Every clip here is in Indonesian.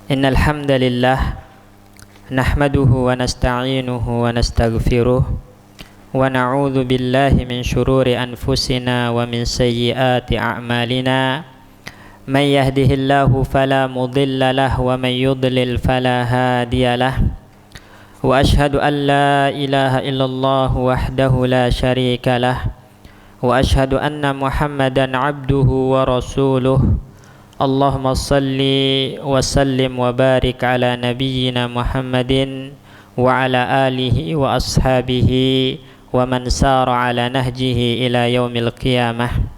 Innal hamdalillah nahmaduhu wa nasta'inuhu wa nastaghfiruh wa na'udzu billahi min shururi anfusina wa min sayyiati a'malina may yahdihillahu fala mudilla lahu wa may yudlil fala hadiya lahu wa ashhadu an la ilaha illallah wahdahu la syarika lahu wa ashhadu anna Muhammadan abduhu wa rasuluh. Allahumma salli wa sallim wa barik ala nabiyyina Muhammadin wa ala alihi wa ashabihi wa man sara ala nahjihi ila yaumil qiyamah.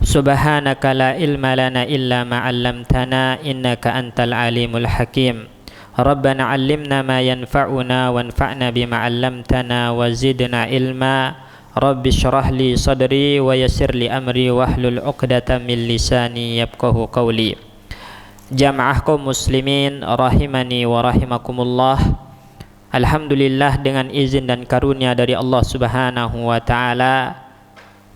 Subhanaka la ilma lana illa ma 'allamtana innaka antal alimul hakim. Rabbana 'allimna ma yanfa'una wanfa'na bima 'allamtana wa zidna ilma. Rabbi syrah li sadri wa yassir li amri wahlul 'uqdatam min lisani yafqahu qawli. Jamaah kaum muslimin rahimani wa rahimakumullah. Alhamdulillah, dengan izin dan karunia dari Allah Subhanahu wa taala,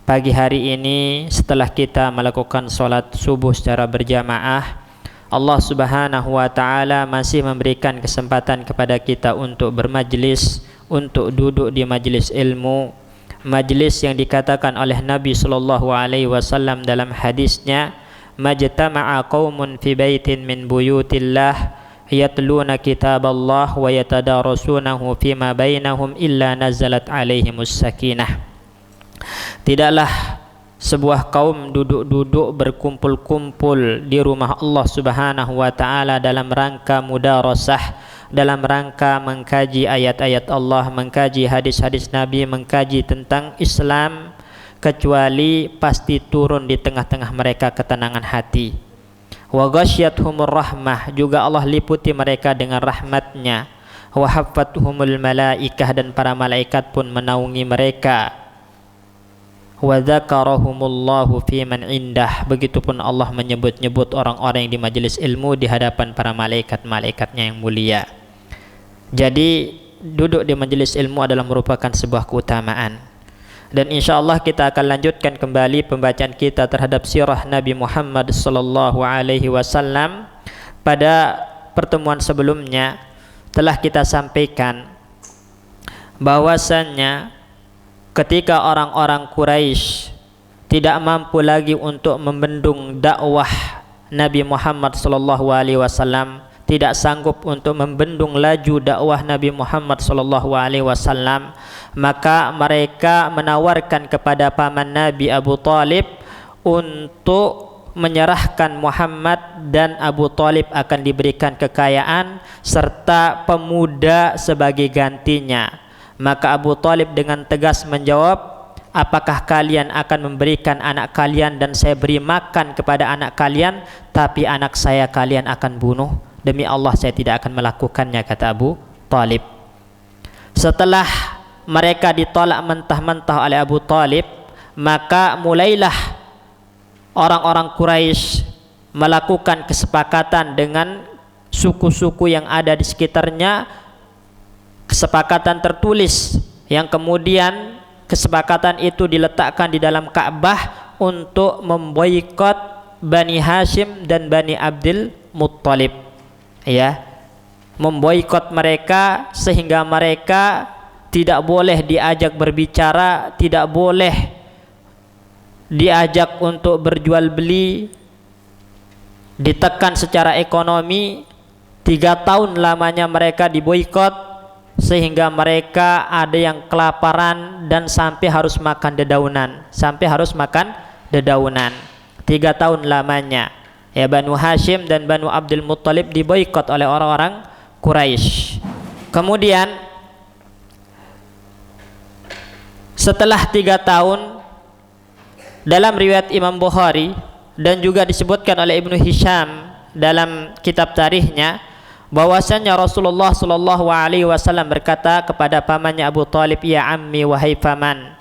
pagi hari ini setelah kita melakukan salat subuh secara berjamaah, Allah Subhanahu wa taala masih memberikan kesempatan kepada kita untuk bermajlis, untuk duduk di majlis ilmu. Majlis yang dikatakan oleh Nabi sallallahu alaihi wasallam dalam hadisnya, majtama'a qaumun fi baitin min buyutillah yatluna kitaballah wa yatadarasunahu fima bainahum illa nazalat alaihimus sakinah. Tidaklah sebuah kaum duduk-duduk berkumpul-kumpul di rumah Allah Subhanahu wa taala dalam rangka mudarasah, dalam rangka mengkaji ayat-ayat Allah, mengkaji hadis-hadis Nabi, mengkaji tentang Islam, kecuali pasti turun di tengah-tengah mereka ketenangan hati. Wa ghasyiyatuhumur rahmah, juga Allah liputi mereka dengan rahmatnya. Wa haffathumul malaikah, dan para malaikat pun menaungi mereka. Wa dzakarahumullahu fi man indah, begitupun Allah menyebut-nyebut orang-orang yang di majelis ilmu di hadapan para malaikat-malaikatnya yang mulia. Jadi duduk di majelis ilmu adalah merupakan sebuah keutamaan. Dan insyaallah kita akan lanjutkan kembali pembacaan kita terhadap sirah Nabi Muhammad sallallahu alaihi wasallam. Pada pertemuan sebelumnya telah kita sampaikan bahwasannya ketika orang-orang Quraisy tidak mampu lagi untuk membendung dakwah Nabi Muhammad sallallahu alaihi wasallam, tidak sanggup untuk membendung laju dakwah Nabi Muhammad sallallahu alaihi wasallam, maka mereka menawarkan kepada paman Nabi Abu Talib untuk menyerahkan Muhammad, dan Abu Talib akan diberikan kekayaan serta pemuda sebagai gantinya. Maka Abu Talib dengan tegas menjawab, apakah kalian akan memberikan anak kalian dan saya beri makan kepada anak kalian, tapi anak saya kalian akan bunuh? Demi Allah saya tidak akan melakukannya, kata Abu Talib. Setelah mereka ditolak mentah-mentah oleh Abu Talib, maka mulailah orang-orang Quraisy melakukan kesepakatan dengan suku-suku yang ada di sekitarnya, kesepakatan tertulis yang kemudian kesepakatan itu diletakkan di dalam Ka'bah untuk memboikot Bani Hashim dan Bani Abdul Muttalib, ya, memboikot mereka sehingga mereka tidak boleh diajak berbicara, tidak boleh diajak untuk berjual beli, ditekan secara ekonomi. 3 tahun lamanya mereka diboikot, sehingga mereka ada yang kelaparan dan sampai harus makan dedaunan, 3 tahun lamanya. Ya, Banu Hashim dan Banu Abdul Muttalib diboikot oleh orang-orang Quraisy. Kemudian setelah 3 tahun, dalam riwayat Imam Bukhari dan juga disebutkan oleh Ibnu Hisham dalam kitab tarikhnya, bahwasanya Rasulullah sallallahu alaihi wasallam berkata kepada pamannya Abu Talib, ya ammi wahai paman,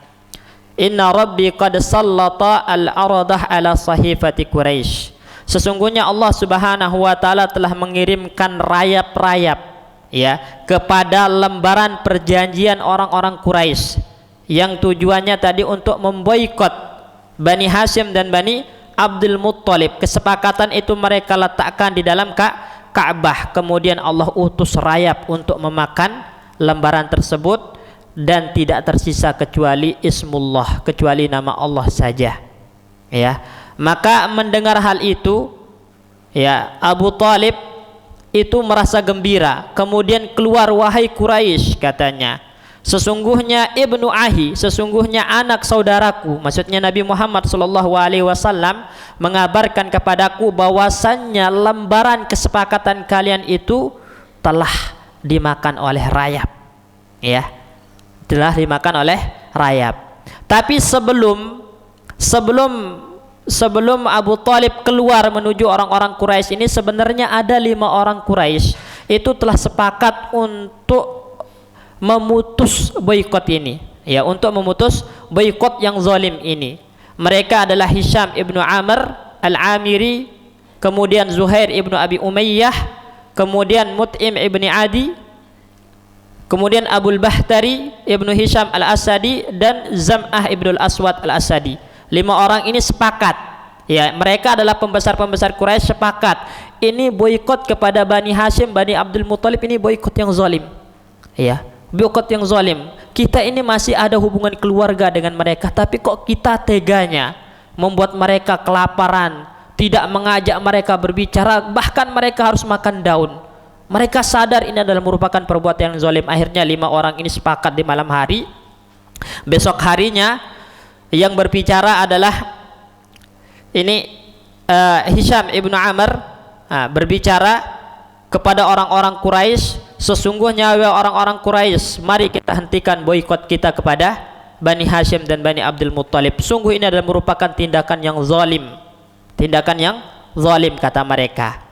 inna rabbi qad sallata al-aradah ala sahifati Quraisy. Sesungguhnya Allah Subhanahu wa taala telah mengirimkan rayap-rayap, ya, kepada lembaran perjanjian orang-orang Quraisy yang tujuannya tadi untuk memboikot Bani Hashim dan Bani Abdul Muttalib. Kesepakatan itu mereka letakkan di dalam Ka'bah. Kemudian Allah utus rayap untuk memakan lembaran tersebut, dan tidak tersisa kecuali ismullah, kecuali nama Allah saja. Ya, maka mendengar hal itu, ya, Abu Talib itu merasa gembira. Kemudian keluar, wahai Quraisy, katanya, sesungguhnya ibnu ahi, sesungguhnya anak saudaraku, maksudnya Nabi Muhammad SAW, mengabarkan kepadaku bahwasannya lembaran kesepakatan kalian itu telah dimakan oleh rayap. Ya, telah dimakan oleh rayap. Tapi sebelum Abu Talib keluar menuju orang-orang Quraisy ini, sebenarnya ada 5 orang Quraisy itu telah sepakat untuk memutus boikot ini, ya, untuk memutus boikot yang zalim ini. Mereka adalah Hisham ibnu Amr al-Amiri, kemudian Zuhair ibnu Abi Umayyah, kemudian Mut'im ibni Adi, kemudian Abul Bahtari ibnu Hisham al-Asadi, dan Zam'ah ibnu al-Aswad al-Asadi. 5 orang ini sepakat, ya, mereka adalah pembesar-pembesar Quraisy, sepakat ini boikot kepada Bani Hashim, Bani Abdul Muttalib, ini boikot yang zalim, ya, boikot yang zalim. Kita ini masih ada hubungan keluarga dengan mereka, tapi kok kita teganya membuat mereka kelaparan, tidak mengajak mereka berbicara, bahkan mereka harus makan daun. Mereka sadar ini adalah merupakan perbuatan yang zalim. Akhirnya 5 orang ini sepakat di malam hari. Besok harinya yang berbicara adalah ini Hisham ibnu Amr, berbicara kepada orang-orang Quraisy, sesungguhnya orang-orang Quraisy, mari kita hentikan boikot kita kepada Bani Hashim dan Bani Abdul Muttalib. Sungguh ini adalah merupakan tindakan yang zalim, tindakan yang zalim, kata mereka.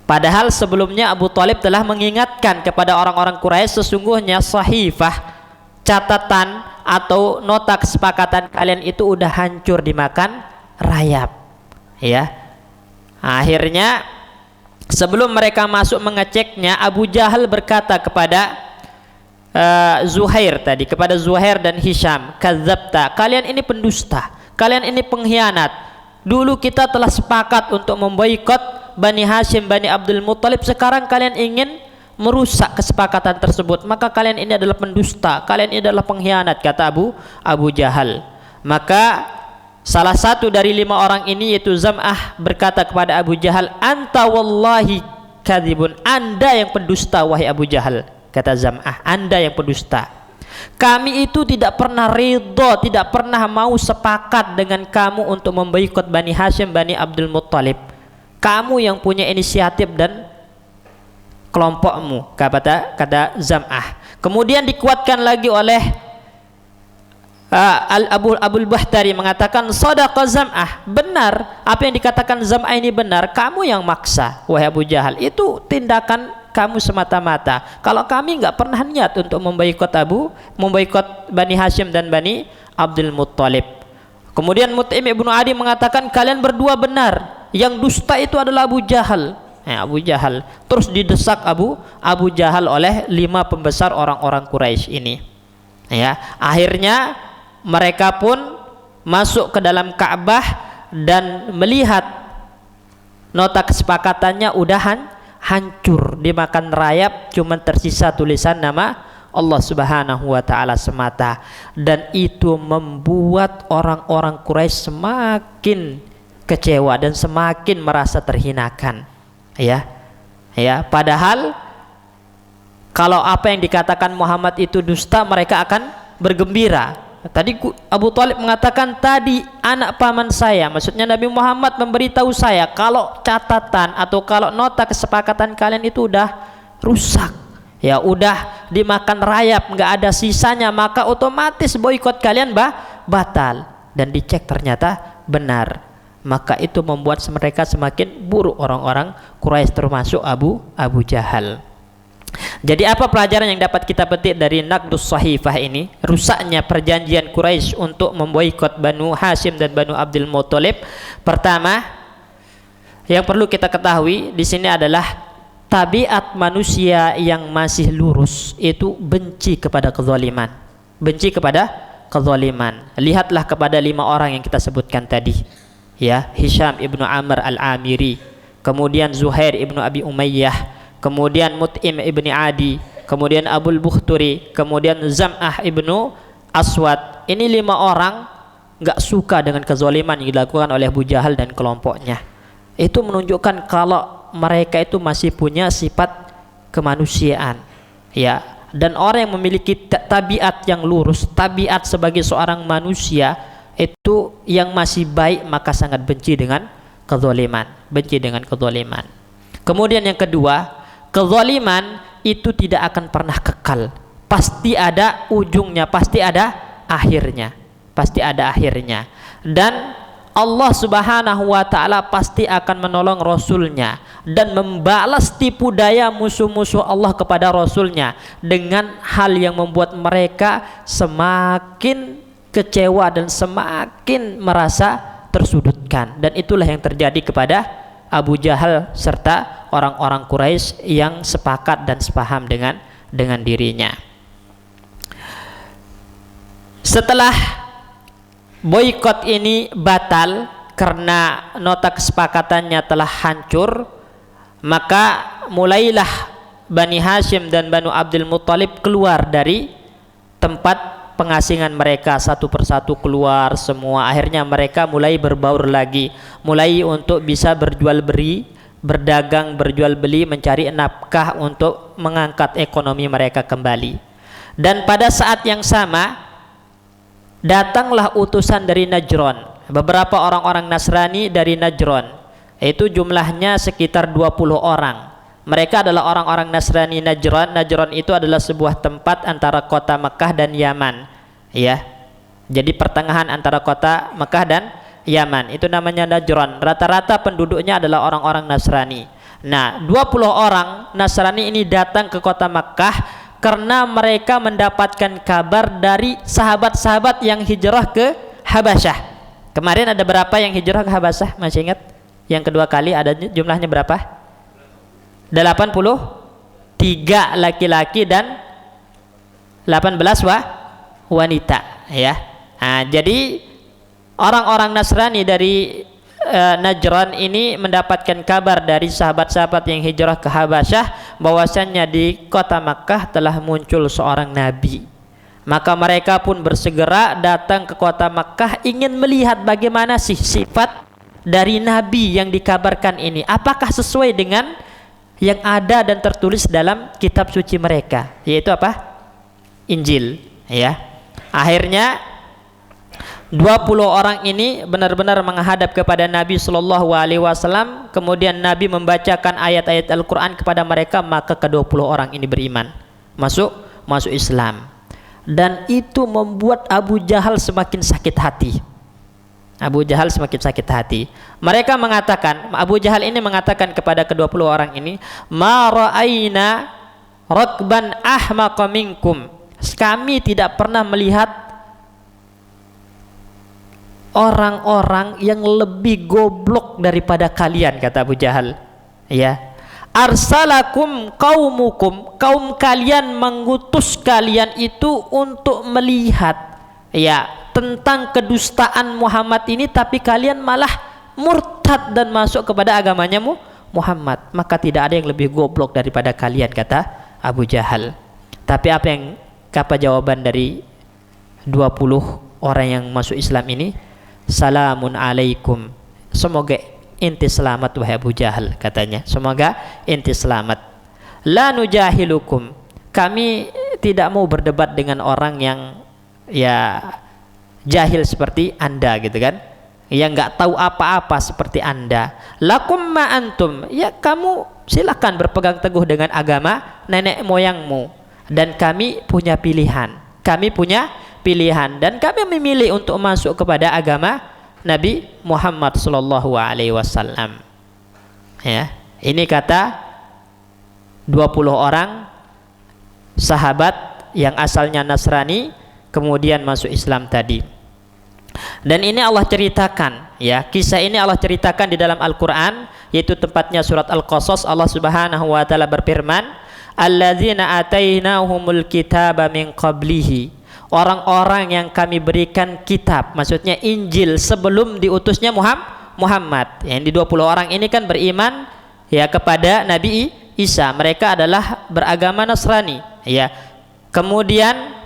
Padahal sebelumnya Abu Talib telah mengingatkan kepada orang-orang Quraisy, sesungguhnya sahifah, catatan atau nota kesepakatan kalian itu udah hancur dimakan rayap. Ya, akhirnya sebelum mereka masuk mengeceknya, Abu Jahal berkata kepada Zuhair tadi, kepada Zuhair dan Hisham, kadzabta, kalian ini pendusta, kalian ini pengkhianat. Dulu kita telah sepakat untuk memboikot Bani Hashim, Bani Abdul Muttalib, sekarang kalian ingin merusak kesepakatan tersebut, maka kalian ini adalah pendusta, kalian ini adalah pengkhianat, kata Abu Jahal. Maka salah satu dari 5 orang ini, yaitu Zam'ah, berkata kepada Abu Jahal, anta wallahi kadzibun, anda yang pendusta wahai Abu Jahal, kata Zam'ah, anda yang pendusta. Kami itu tidak pernah ridho, tidak pernah mau sepakat dengan kamu untuk memboikot Bani Hashim, Bani Abdul Muttalib. Kamu yang punya inisiatif dan kelompokmu, kata Zam'ah. Kemudian dikuatkan lagi oleh Abul Bahtari, mengatakan shadaqa Zam'ah, benar apa yang dikatakan Zam'ah ini benar, kamu yang maksa wahai Abu Jahal, itu tindakan kamu semata-mata. Kalau kami nggak pernah niat untuk memboikot Bani Hashim dan Bani Abdul Muttalib. Kemudian Mut'im ibnu Adi mengatakan kalian berdua benar, yang dusta itu adalah Abu Jahal. Abu Jahal. Terus didesak Abu Jahal oleh 5 pembesar orang-orang Quraisy ini. Ya, akhirnya mereka pun masuk ke dalam Ka'bah dan melihat nota kesepakatannya udah hancur, dimakan rayap, cuma tersisa tulisan nama Allah Subhanahu wa taala semata. Dan itu membuat orang-orang Quraisy semakin kecewa dan semakin merasa terhinakan. Ya, padahal kalau apa yang dikatakan Muhammad itu dusta, mereka akan bergembira. Tadi Abu Talib mengatakan, tadi anak paman saya, maksudnya Nabi Muhammad, memberitahu saya kalau catatan atau kalau nota kesepakatan kalian itu udah rusak, ya udah dimakan rayap, nggak ada sisanya, maka otomatis boikot kalian batal. Dan dicek ternyata benar. Maka itu membuat mereka semakin buruk, orang-orang Quraisy, termasuk Abu Jahal. Jadi apa pelajaran yang dapat kita petik dari Naqdus Sahifah ini? Rusaknya perjanjian Quraisy untuk memboikot Banu Hashim dan Banu Abdul Muttalib. Pertama, yang perlu kita ketahui di sini adalah tabiat manusia yang masih lurus itu benci kepada kezaliman, benci kepada kezaliman. Lihatlah kepada 5 orang yang kita sebutkan tadi, ya, Hisham ibnu Amr al-Amiri, kemudian Zuhair ibnu Abi Umayyah, kemudian Mut'im ibni Adi, kemudian Abul Bukhturi, kemudian Zam'ah ibnu Aswad. Ini 5 orang nggak suka dengan kezaliman yang dilakukan oleh Abu Jahal dan kelompoknya. Itu menunjukkan kalau mereka itu masih punya sifat kemanusiaan, ya. Dan orang yang memiliki tabiat yang lurus, tabiat sebagai seorang manusia itu yang masih baik, maka sangat benci dengan kezaliman, benci dengan kezaliman. Kemudian yang kedua, kezaliman itu tidak akan pernah kekal, pasti ada ujungnya, pasti ada akhirnya, pasti ada akhirnya. Dan Allah Subhanahu wa ta'ala pasti akan menolong Rasulnya dan membalas tipu daya musuh-musuh Allah kepada Rasulnya dengan hal yang membuat mereka semakin kecewa dan semakin merasa tersudutkan. Dan itulah yang terjadi kepada Abu Jahal serta orang-orang Quraisy yang sepakat dan sepaham dengan dirinya. Setelah boikot ini batal karena nota kesepakatannya telah hancur, maka mulailah Bani Hashim dan Banu Abdul Muttalib keluar dari tempat pengasingan mereka, satu persatu keluar semua. Akhirnya mereka mulai berbaur lagi, mulai untuk bisa berjual beli, berdagang, berjual beli, mencari nafkah untuk mengangkat ekonomi mereka kembali. Dan pada saat yang sama datanglah utusan dari Najran, beberapa orang-orang Nasrani dari Najran, itu jumlahnya sekitar 20 orang. Mereka adalah orang-orang Nasrani Najran. Najran itu adalah sebuah tempat antara kota Mekah dan Yaman, ya. Jadi pertengahan antara kota Mekah dan Yaman, itu namanya Najran. Rata-rata penduduknya adalah orang-orang Nasrani. Nah, 20 orang Nasrani ini datang ke kota Mekah karena mereka mendapatkan kabar dari sahabat-sahabat yang hijrah ke Habasyah. Kemarin ada berapa yang hijrah ke Habasyah? Masih ingat? Yang kedua kali ada jumlahnya berapa? 83 laki-laki dan 18 wanita, ya. Nah, jadi orang-orang Nasrani dari Najran ini mendapatkan kabar dari sahabat-sahabat yang hijrah ke Habasyah bahwasannya di kota Makkah telah muncul seorang nabi. Maka mereka pun bersegera datang ke kota Makkah ingin melihat bagaimana sih sifat dari nabi yang dikabarkan ini, apakah sesuai dengan yang ada dan tertulis dalam kitab suci mereka, yaitu apa? Injil, ya. Akhirnya 20 orang ini benar-benar menghadap kepada Nabi Shallallahu Alaihi Wasallam. Kemudian Nabi membacakan ayat-ayat Al-Quran kepada mereka, maka ke-20 orang ini beriman, masuk Islam. Dan itu membuat Abu Jahal semakin sakit hati. Abu Jahal semakin sakit hati. Mereka mengatakan, Abu Jahal ini mengatakan kepada ke-20 orang ini, ma ra'ayna rakban ahmaqa minkum. Kami tidak pernah melihat orang-orang yang lebih goblok daripada kalian, kata Abu Jahal, ya. Arsalakum qaumukum, kaum kalian mengutus kalian itu untuk melihat, ya, tentang kedustaan Muhammad ini, tapi kalian malah murtad dan masuk kepada agamanya Muhammad. Maka tidak ada yang lebih goblok daripada kalian, kata Abu Jahal. Tapi apa jawaban dari 20 orang yang masuk Islam ini? Salamun alaikum, semoga inti selamat wahai Abu Jahal, katanya, semoga inti selamat. La nujahilukum, kami tidak mau berdebat dengan orang yang ya jahil seperti anda, gitu kan, yang nggak tahu apa-apa seperti anda. Lakum ma antum, ya kamu silakan berpegang teguh dengan agama nenek moyangmu, dan kami punya pilihan, dan kami memilih untuk masuk kepada agama Nabi Muhammad sallallahu alaihi wasallam. Ya, ini kata 20 orang sahabat yang asalnya Nasrani kemudian masuk Islam tadi. Dan ini Allah ceritakan, ya, kisah ini Allah ceritakan di dalam Al-Qur'an, yaitu tempatnya surat Al-Qasas. Allah Subhanahu wa taala berfirman, alladzina atainahumul kitaba min qablihi, orang-orang yang kami berikan kitab, maksudnya Injil sebelum diutusnya Muhammad. Yang di 20 orang ini kan beriman ya kepada Nabi Isa. Mereka adalah beragama Nasrani ya. Kemudian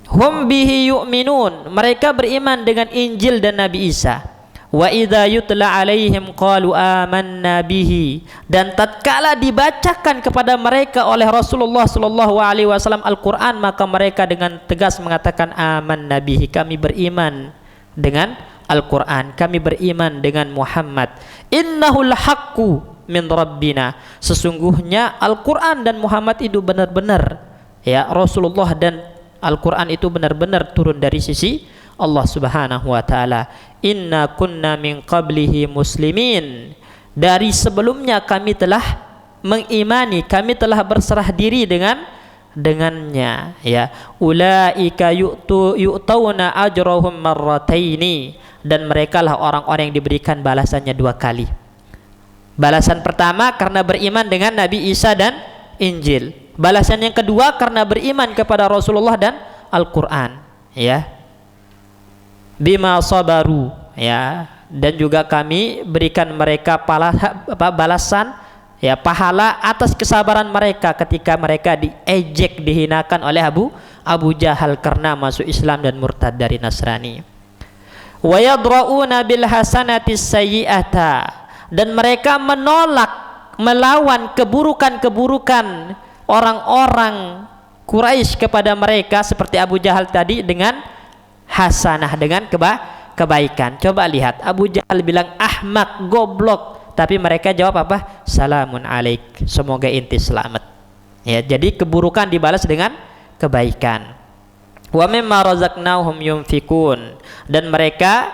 hum bihi yu'minun, mereka beriman dengan Injil dan Nabi Isa. Wa idza yutla alaihim qalu amanna bihi, dan tatkala dibacakan kepada mereka oleh Rasulullah sallallahu alaihi wasallam Al-Qur'an, maka mereka dengan tegas mengatakan amanna bihi, kami beriman dengan Al-Qur'an, kami beriman dengan Muhammad. Innahul haqqu min rabbina, sesungguhnya Al-Qur'an dan Muhammad itu benar-benar ya, Rasulullah dan Al-Qur'an itu benar-benar turun dari sisi Allah Subhanahu wa taala. Inna kunna min qablihi muslimin, dari sebelumnya kami telah mengimani, kami telah berserah diri dengannya ya. Ulaika yu'tawna ajrahum marrataini, dan mereka lah orang-orang yang diberikan balasannya 2 kali. Balasan pertama karena beriman dengan Nabi Isa dan Injil. Balasan yang kedua karena beriman kepada Rasulullah dan Al-Qur'an ya. Bima sabaru ya, dan juga kami berikan mereka balasan ya, pahala atas kesabaran mereka ketika mereka diejek, dihinakan oleh Abu Jahal karena masuk Islam dan murtad dari Nasrani. Wa yadra'una bil hasanatis sayyi'ata, dan mereka menolak, melawan keburukan-keburukan orang-orang Quraisy kepada mereka seperti Abu Jahal tadi dengan hasanah, dengan kebaikan. Coba lihat, Abu Jahal bilang ahmak, goblok, tapi mereka jawab apa? Salamun alaik, semoga inti selamat ya. Jadi keburukan dibalas dengan kebaikan. Wa mimma razaqnahum yunfikun, dan mereka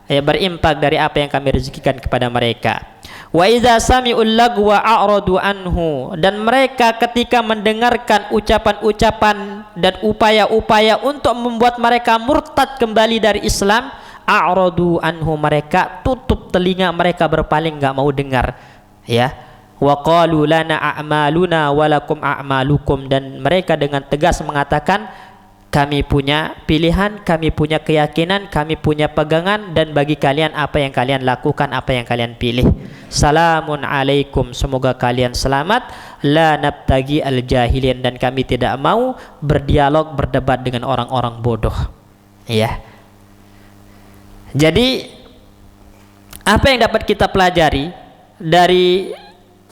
ya berinfak dari apa yang kami rezekikan kepada mereka. Wa idza sami'ul lagwa a'radu anhu, dan mereka ketika mendengarkan ucapan-ucapan dan upaya-upaya untuk membuat mereka murtad kembali dari Islam, a'radu anhu, mereka tutup telinga, mereka berpaling, enggak mau dengar ya. Wa qalu lana a'maluna wa lakum a'malukum, dan mereka dengan tegas mengatakan kami punya pilihan, kami punya keyakinan, kami punya pegangan, dan bagi kalian apa yang kalian lakukan, apa yang kalian pilih. Salamun alaikum, semoga kalian selamat. La nabtagi al-jahilin, dan kami tidak mau berdialog, berdebat dengan orang-orang bodoh ya. Jadi apa yang dapat kita pelajari dari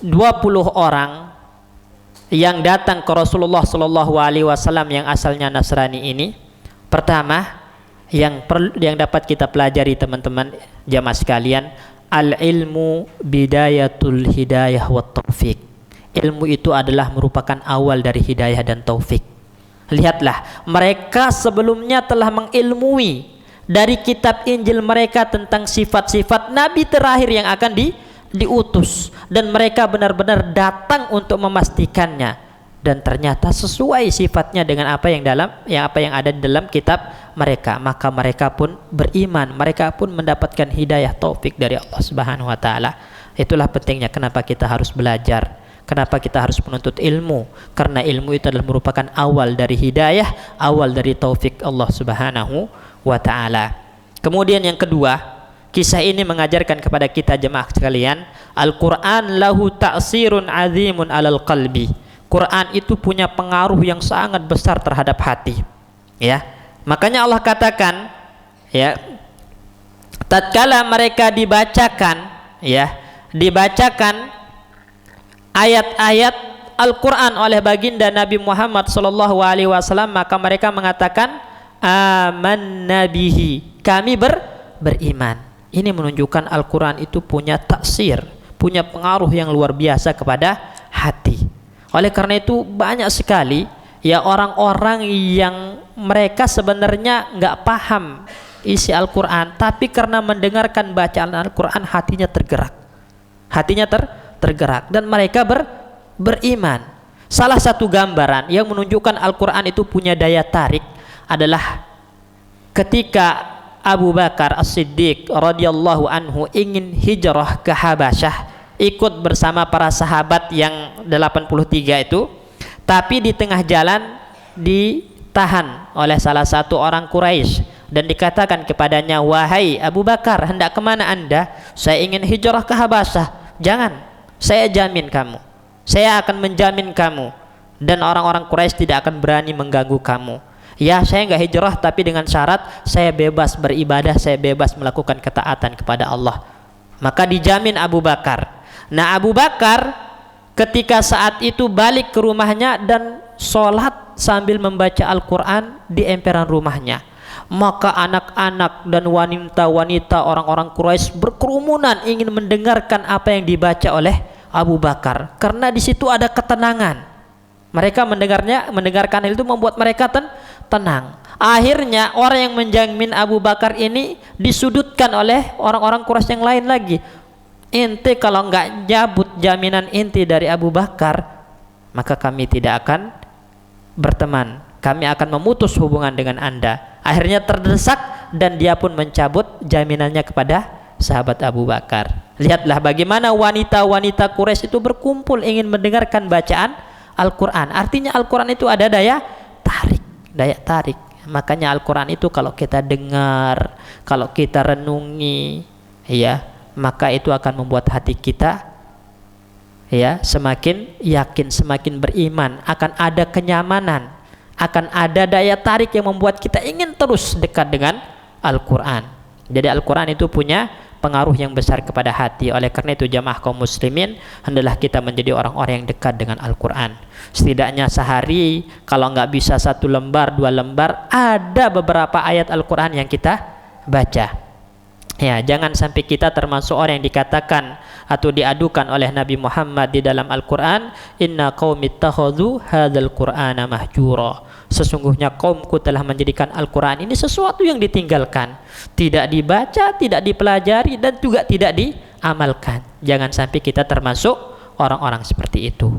20 orang yang datang ke Rasulullah sallallahu alaihi wasallam yang asalnya Nasrani ini? Pertama, yang dapat kita pelajari teman-teman jamaah sekalian, al-ilmu bidayatul hidayah wat taufik. Ilmu itu adalah merupakan awal dari hidayah dan taufik. Lihatlah, mereka sebelumnya telah mengilmui dari kitab Injil mereka tentang sifat-sifat nabi terakhir yang akan diutus, dan mereka benar-benar datang untuk memastikannya, dan ternyata sesuai sifatnya dengan apa yang ada di dalam kitab mereka. Maka mereka pun beriman, mereka pun mendapatkan hidayah taufik dari Allah Subhanahu wa taala. Itulah pentingnya kenapa kita harus belajar, kenapa kita harus menuntut ilmu, karena ilmu itu adalah merupakan awal dari hidayah, awal dari taufik Allah Subhanahu wa taala. Kemudian yang kedua, kisah ini mengajarkan kepada kita jemaah sekalian, Al-Quran lahu ta'sirun azimun alal qalbi. Quran itu punya pengaruh yang sangat besar terhadap hati ya. Makanya Allah katakan ya, tatkala mereka dibacakan ayat-ayat Al-Quran oleh baginda Nabi Muhammad sallallahu alaihi wasallam, maka mereka mengatakan amanna bihi, kami beriman. Ini menunjukkan Al-Quran itu punya taksir, punya pengaruh yang luar biasa kepada hati. Oleh karena itu banyak sekali ya orang-orang yang mereka sebenarnya nggak paham isi Al-Quran, tapi karena mendengarkan bacaan Al-Quran hatinya tergerak, tergerak, dan mereka beriman. Salah satu gambaran yang menunjukkan Al-Quran itu punya daya tarik adalah ketika Abu Bakar As-Siddiq radhiyallahu anhu ingin hijrah ke Habasyah, ikut bersama para sahabat yang 83 itu, tapi di tengah jalan ditahan oleh salah satu orang Quraisy dan dikatakan kepadanya, wahai Abu Bakar, hendak kemana anda? Saya ingin hijrah ke Habasyah. Jangan, saya jamin kamu, saya akan menjamin kamu, dan orang-orang Quraisy tidak akan berani mengganggu kamu. Ya, saya enggak hijrah, tapi dengan syarat saya bebas beribadah, saya bebas melakukan ketaatan kepada Allah. Maka dijamin Abu Bakar. Nah, Abu Bakar ketika saat itu balik ke rumahnya dan sholat sambil membaca Al-Quran di emperan rumahnya. Maka anak-anak dan wanita-wanita orang-orang Quraisy berkerumunan ingin mendengarkan apa yang dibaca oleh Abu Bakar, karena di situ ada ketenangan. Mereka mendengarkan hal itu membuat mereka tenang. Akhirnya orang yang menjamin Abu Bakar ini disudutkan oleh orang-orang Quraisy yang lain lagi. Inti kalau enggak jabut jaminan inti dari Abu Bakar, maka kami tidak akan berteman, kami akan memutus hubungan dengan anda. Akhirnya terdesak dan dia pun mencabut jaminannya kepada sahabat Abu Bakar. Lihatlah bagaimana wanita-wanita Quraisy itu berkumpul ingin mendengarkan bacaan Al-Quran. Artinya Al-Quran itu ada daya tarik. Makanya Al-Quran itu kalau kita dengar, kalau kita renungi, ya, maka itu akan membuat hati kita, ya, semakin yakin, semakin beriman, akan ada kenyamanan, akan ada daya tarik yang membuat kita ingin terus dekat dengan Al-Quran. Jadi Al-Quran itu punya pengaruh yang besar kepada hati. Oleh karena itu jamaah kaum muslimin, hendaklah kita menjadi orang-orang yang dekat dengan Al-Quran. Setidaknya sehari, kalau nggak bisa 1 lembar, 2 lembar, ada beberapa ayat Al-Quran yang kita baca. Ya, jangan sampai kita termasuk orang yang dikatakan atau diadukan oleh Nabi Muhammad di dalam Al-Quran, inna qaumi ittakhadhu hadzal qur'ana mahjura. Sesungguhnya kaumku telah menjadikan Al-Quran ini sesuatu yang ditinggalkan, tidak dibaca, tidak dipelajari, dan juga tidak diamalkan. Jangan sampai kita termasuk orang-orang seperti itu.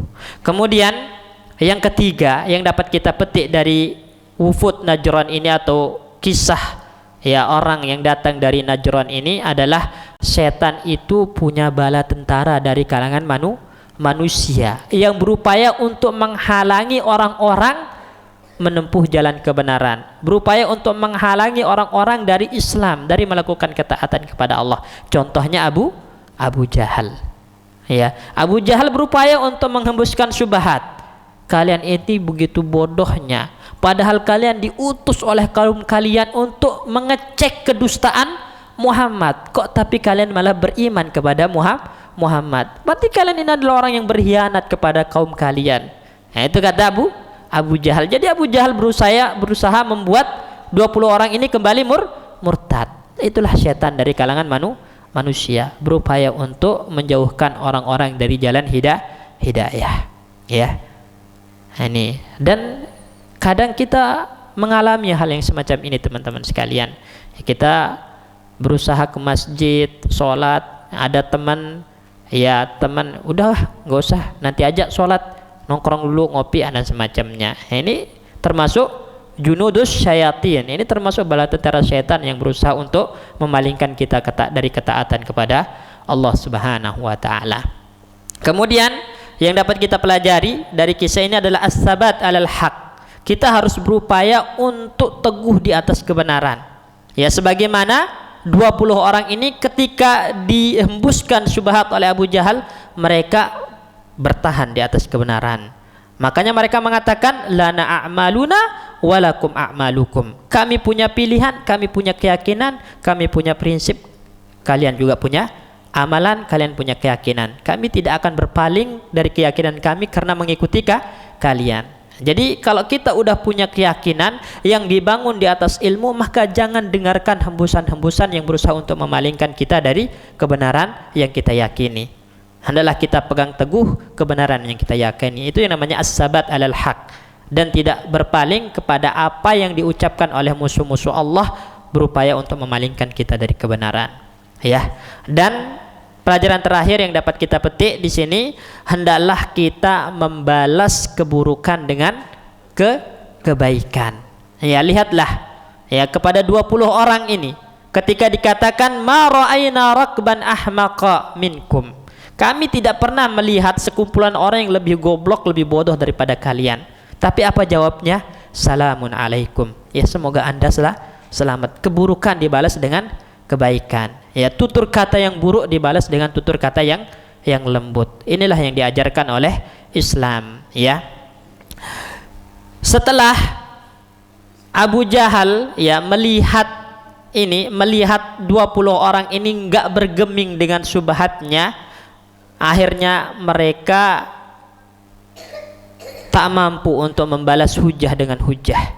Kemudian yang ketiga yang dapat kita petik dari wufud Najran ini atau kisah, ya, orang yang datang dari Najran ini adalah setan itu punya bala tentara dari kalangan manusia yang berupaya untuk menghalangi orang-orang menempuh jalan kebenaran, berupaya untuk menghalangi orang-orang dari Islam, dari melakukan ketaatan kepada Allah. Contohnya Abu Jahal. Ya, Abu Jahal berupaya untuk menghembuskan syubhat. Kalian ini begitu bodohnya, padahal kalian diutus oleh kaum kalian untuk mengecek kedustaan Muhammad, kok tapi kalian malah beriman kepada Muhammad. Berarti kalian ini adalah orang yang berkhianat kepada kaum kalian. Nah, itu kata Abu Jahal. Jadi Abu Jahal berusaha membuat 20 orang ini kembali murtad. Itulah setan dari kalangan manusia, berupaya untuk menjauhkan orang-orang dari jalan hidayah. Ya. Ini, dan kadang kita mengalami hal yang semacam ini, teman-teman sekalian. Kita berusaha ke masjid, sholat, ada teman, ya teman, udah nggak usah, nanti aja sholat, nongkrong dulu, ngopi, dan semacamnya. Ini termasuk junudus syayatin. Ini termasuk bala tentara syaitan yang berusaha untuk memalingkan kita dari ketaatan kepada Allah Subhanahu wa taala. Kemudian yang dapat kita pelajari dari kisah ini adalah as-sabat alal haq. Kita harus berupaya untuk teguh di atas kebenaran. Ya, sebagaimana 20 orang ini ketika dihembuskan syubhat oleh Abu Jahal, mereka bertahan di atas kebenaran. Makanya mereka mengatakan lana a'maluna walakum a'malukum. Kami punya pilihan, kami punya keyakinan, kami punya prinsip, kalian juga punya amalan, kalian punya keyakinan. Kami tidak akan berpaling dari keyakinan kami karena mengikuti kalian. Jadi kalau kita udah punya keyakinan yang dibangun di atas ilmu, maka jangan dengarkan hembusan-hembusan yang berusaha untuk memalingkan kita dari kebenaran yang kita yakini. Hendaklah kita pegang teguh kebenaran yang kita yakini. Itu yang namanya as-sabat alal haq, dan tidak berpaling kepada apa yang diucapkan oleh musuh-musuh Allah, berupaya untuk memalingkan kita dari kebenaran. Ya, dan pelajaran terakhir yang dapat kita petik di sini, hendaklah kita membalas keburukan dengan kebaikan. Ya, lihatlah ya kepada 20 orang ini ketika dikatakan ma ra'ayna rakban ahmaqa minkum. Kami tidak pernah melihat sekumpulan orang yang lebih goblok, lebih bodoh daripada kalian. Tapi apa jawabnya? salamun alaikum. Ya, semoga Anda selamat. Keburukan dibalas dengan kebaikan. Ya, tutur kata yang buruk dibalas dengan tutur kata yang lembut. Inilah yang diajarkan oleh Islam, ya. Setelah Abu Jahal ya melihat 20 orang ini enggak bergeming dengan syubhatnya, akhirnya mereka tak mampu untuk membalas hujah dengan hujah.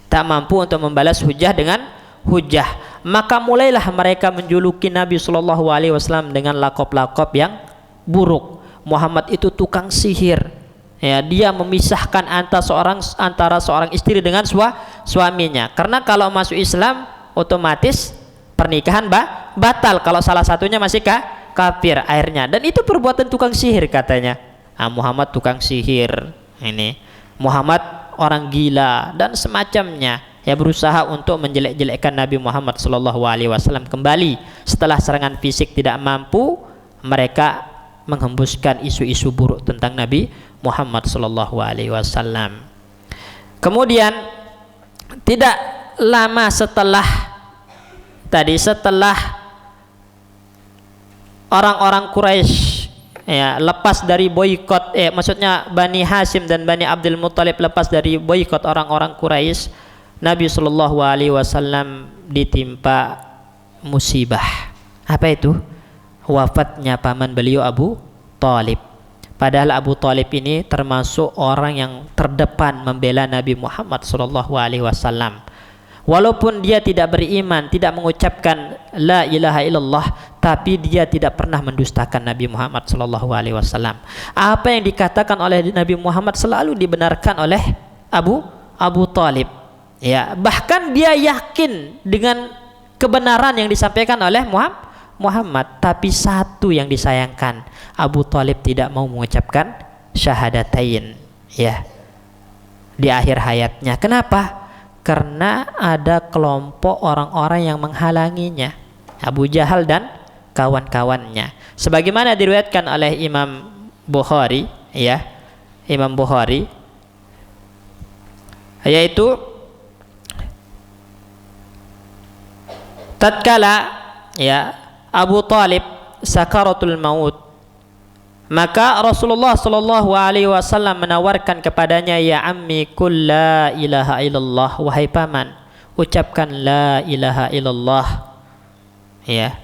Tak mampu untuk membalas hujah dengan hujah. Maka mulailah mereka menjuluki Nabi Shallallahu Alaihi Wasallam dengan lakop-lakop yang buruk. Muhammad itu tukang sihir. Ya, dia memisahkan antara seorang istri dengan suaminya. Karena kalau masuk Islam otomatis pernikahan batal kalau salah satunya masih kafir akhirnya. Dan itu perbuatan tukang sihir katanya. Muhammad tukang sihir. Ini Muhammad orang gila dan semacamnya, ya, berusaha untuk menjelek-jelekkan Nabi Muhammad Sallallahu Alaihi Wasallam. Kembali setelah serangan fisik tidak mampu, mereka menghembuskan isu-isu buruk tentang Nabi Muhammad Sallallahu Alaihi Wasallam. Kemudian tidak lama setelah orang-orang Quraisy ya lepas dari boikot, maksudnya Bani Hashim dan Bani Abdul Muttalib lepas dari boikot orang-orang Quraisy, Nabi Shallallahu Alaihi Wasallam ditimpa musibah. Apa itu? Wafatnya paman beliau Abu Thalib. Padahal Abu Thalib ini termasuk orang yang terdepan membela Nabi Muhammad Shallallahu Alaihi Wasallam. Walaupun dia tidak beriman, tidak mengucapkan la ilaha illallah, tapi dia tidak pernah mendustakan Nabi Muhammad sallallahu alaihi wasallam. Apa yang dikatakan oleh Nabi Muhammad selalu dibenarkan oleh Abu Thalib. Ya, bahkan dia yakin dengan kebenaran yang disampaikan oleh Muhammad, tapi satu yang disayangkan, Abu Thalib tidak mau mengucapkan syahadatain, ya, di akhir hayatnya. Kenapa? Karena ada kelompok orang-orang yang menghalanginya, Abu Jahal dan kawan-kawannya. Sebagaimana diriwayatkan oleh Imam Bukhari, ya, Imam Bukhari, yaitu tatkala ya Abu Thalib sakaratul maut, maka Rasulullah sallallahu alaihi wasallam menawarkan kepadanya, ya ammi qul la ilaha illallah, wahai paman, ucapkan la ilaha illallah, ya,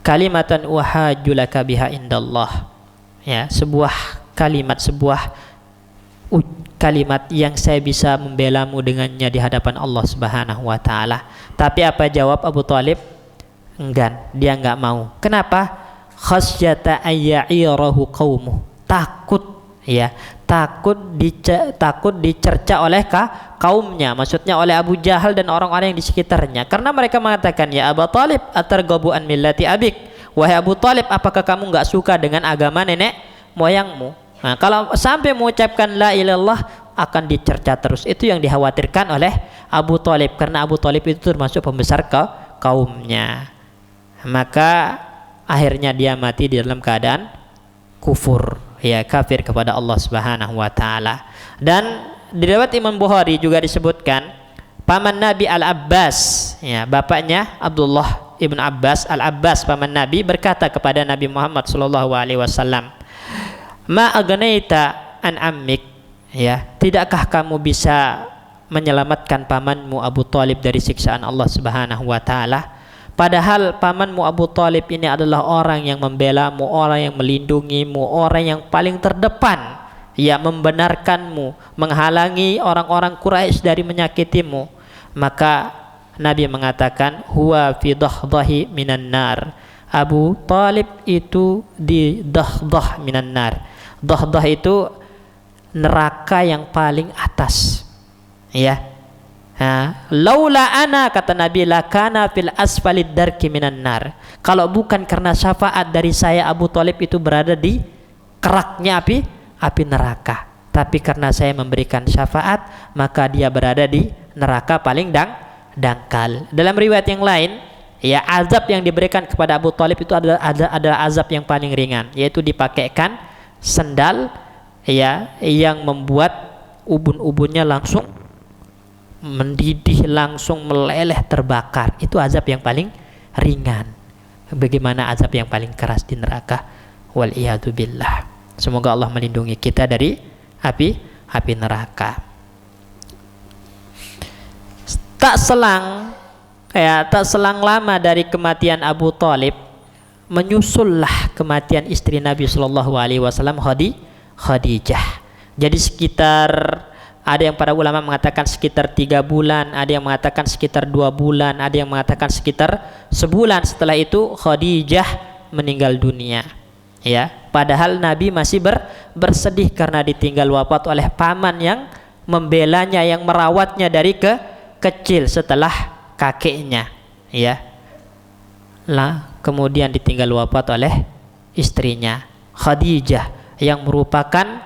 kalimatan uhajjulaka biha indallah, ya, sebuah kalimat yang saya bisa membelamu dengannya di hadapan Allah Subhanahu wa taala. Tapi apa jawab Abu Thalib? Enggan, dia enggak mau. Kenapa? Khasyata ayya'irahu qaumuh, takut, ya, takut dicerca oleh kaumnya, maksudnya oleh Abu Jahal dan orang-orang yang di sekitarnya. Karena mereka mengatakan, ya Abu Thalib atarghabu an millati abik, wahai Abu Thalib, apakah kamu enggak suka dengan agama nenek moyangmu? Nah, kalau sampai mengucapkan la ilallah akan dicerca terus. Itu yang dikhawatirkan oleh Abu Thalib, karena Abu Thalib itu termasuk pembesar kaumnya. Maka akhirnya dia mati di dalam keadaan kufur, ya, kafir kepada Allah Subhanahu wa taala. Dan di riwayat Imam Bukhari juga disebutkan paman Nabi Al-Abbas, ya, bapaknya Abdullah ibn Abbas, Al-Abbas paman Nabi, berkata kepada Nabi Muhammad sallallahu alaihi wasallam, ma agnaita an ammik, ya, tidakkah kamu bisa menyelamatkan pamanmu Abu Thalib dari siksaan Allah Subhanahu wa taala? Padahal pamanmu Abu Thalib ini adalah orang yang membelamu, orang yang melindungimu, orang yang paling terdepan, ya, membenarkanmu, menghalangi orang-orang Quraisy dari menyakitimu. Maka Nabi mengatakan, huwa fi dahdahi minan nar, Abu Thalib itu di dahdah minan nar. Dahdah itu neraka yang paling atas, ya. Laula ana, kata Nabi, lakana fil asfalid darki minan nar. Kalau bukan karena syafaat dari saya, Abu Thalib itu berada di keraknya api neraka. Tapi karena saya memberikan syafaat, maka dia berada di neraka paling dangkal. Dalam riwayat yang lain, ya, azab yang diberikan kepada Abu Thalib itu adalah azab yang paling ringan, yaitu dipakaikan sendal, ya, yang membuat ubun-ubunnya langsung mendidih langsung meleleh terbakar. Itu azab yang paling ringan. Bagaimana azab yang paling keras di neraka? Wal iyadu billah. Semoga Allah melindungi kita dari api neraka. Tak selang lama dari kematian Abu Thalib, menyusullah kematian istri Nabi Shallallahu Alaihi Wasallam, Khadijah. Jadi sekitar, ada yang para ulama mengatakan sekitar 3 bulan, ada yang mengatakan sekitar 2 bulan, ada yang mengatakan sekitar sebulan. Setelah itu Khadijah meninggal dunia. Ya, padahal Nabi masih bersedih karena ditinggal wafat oleh paman yang membelanya, yang merawatnya dari kecil setelah kakeknya. Ya, kemudian ditinggal wafat oleh istrinya Khadijah, yang merupakan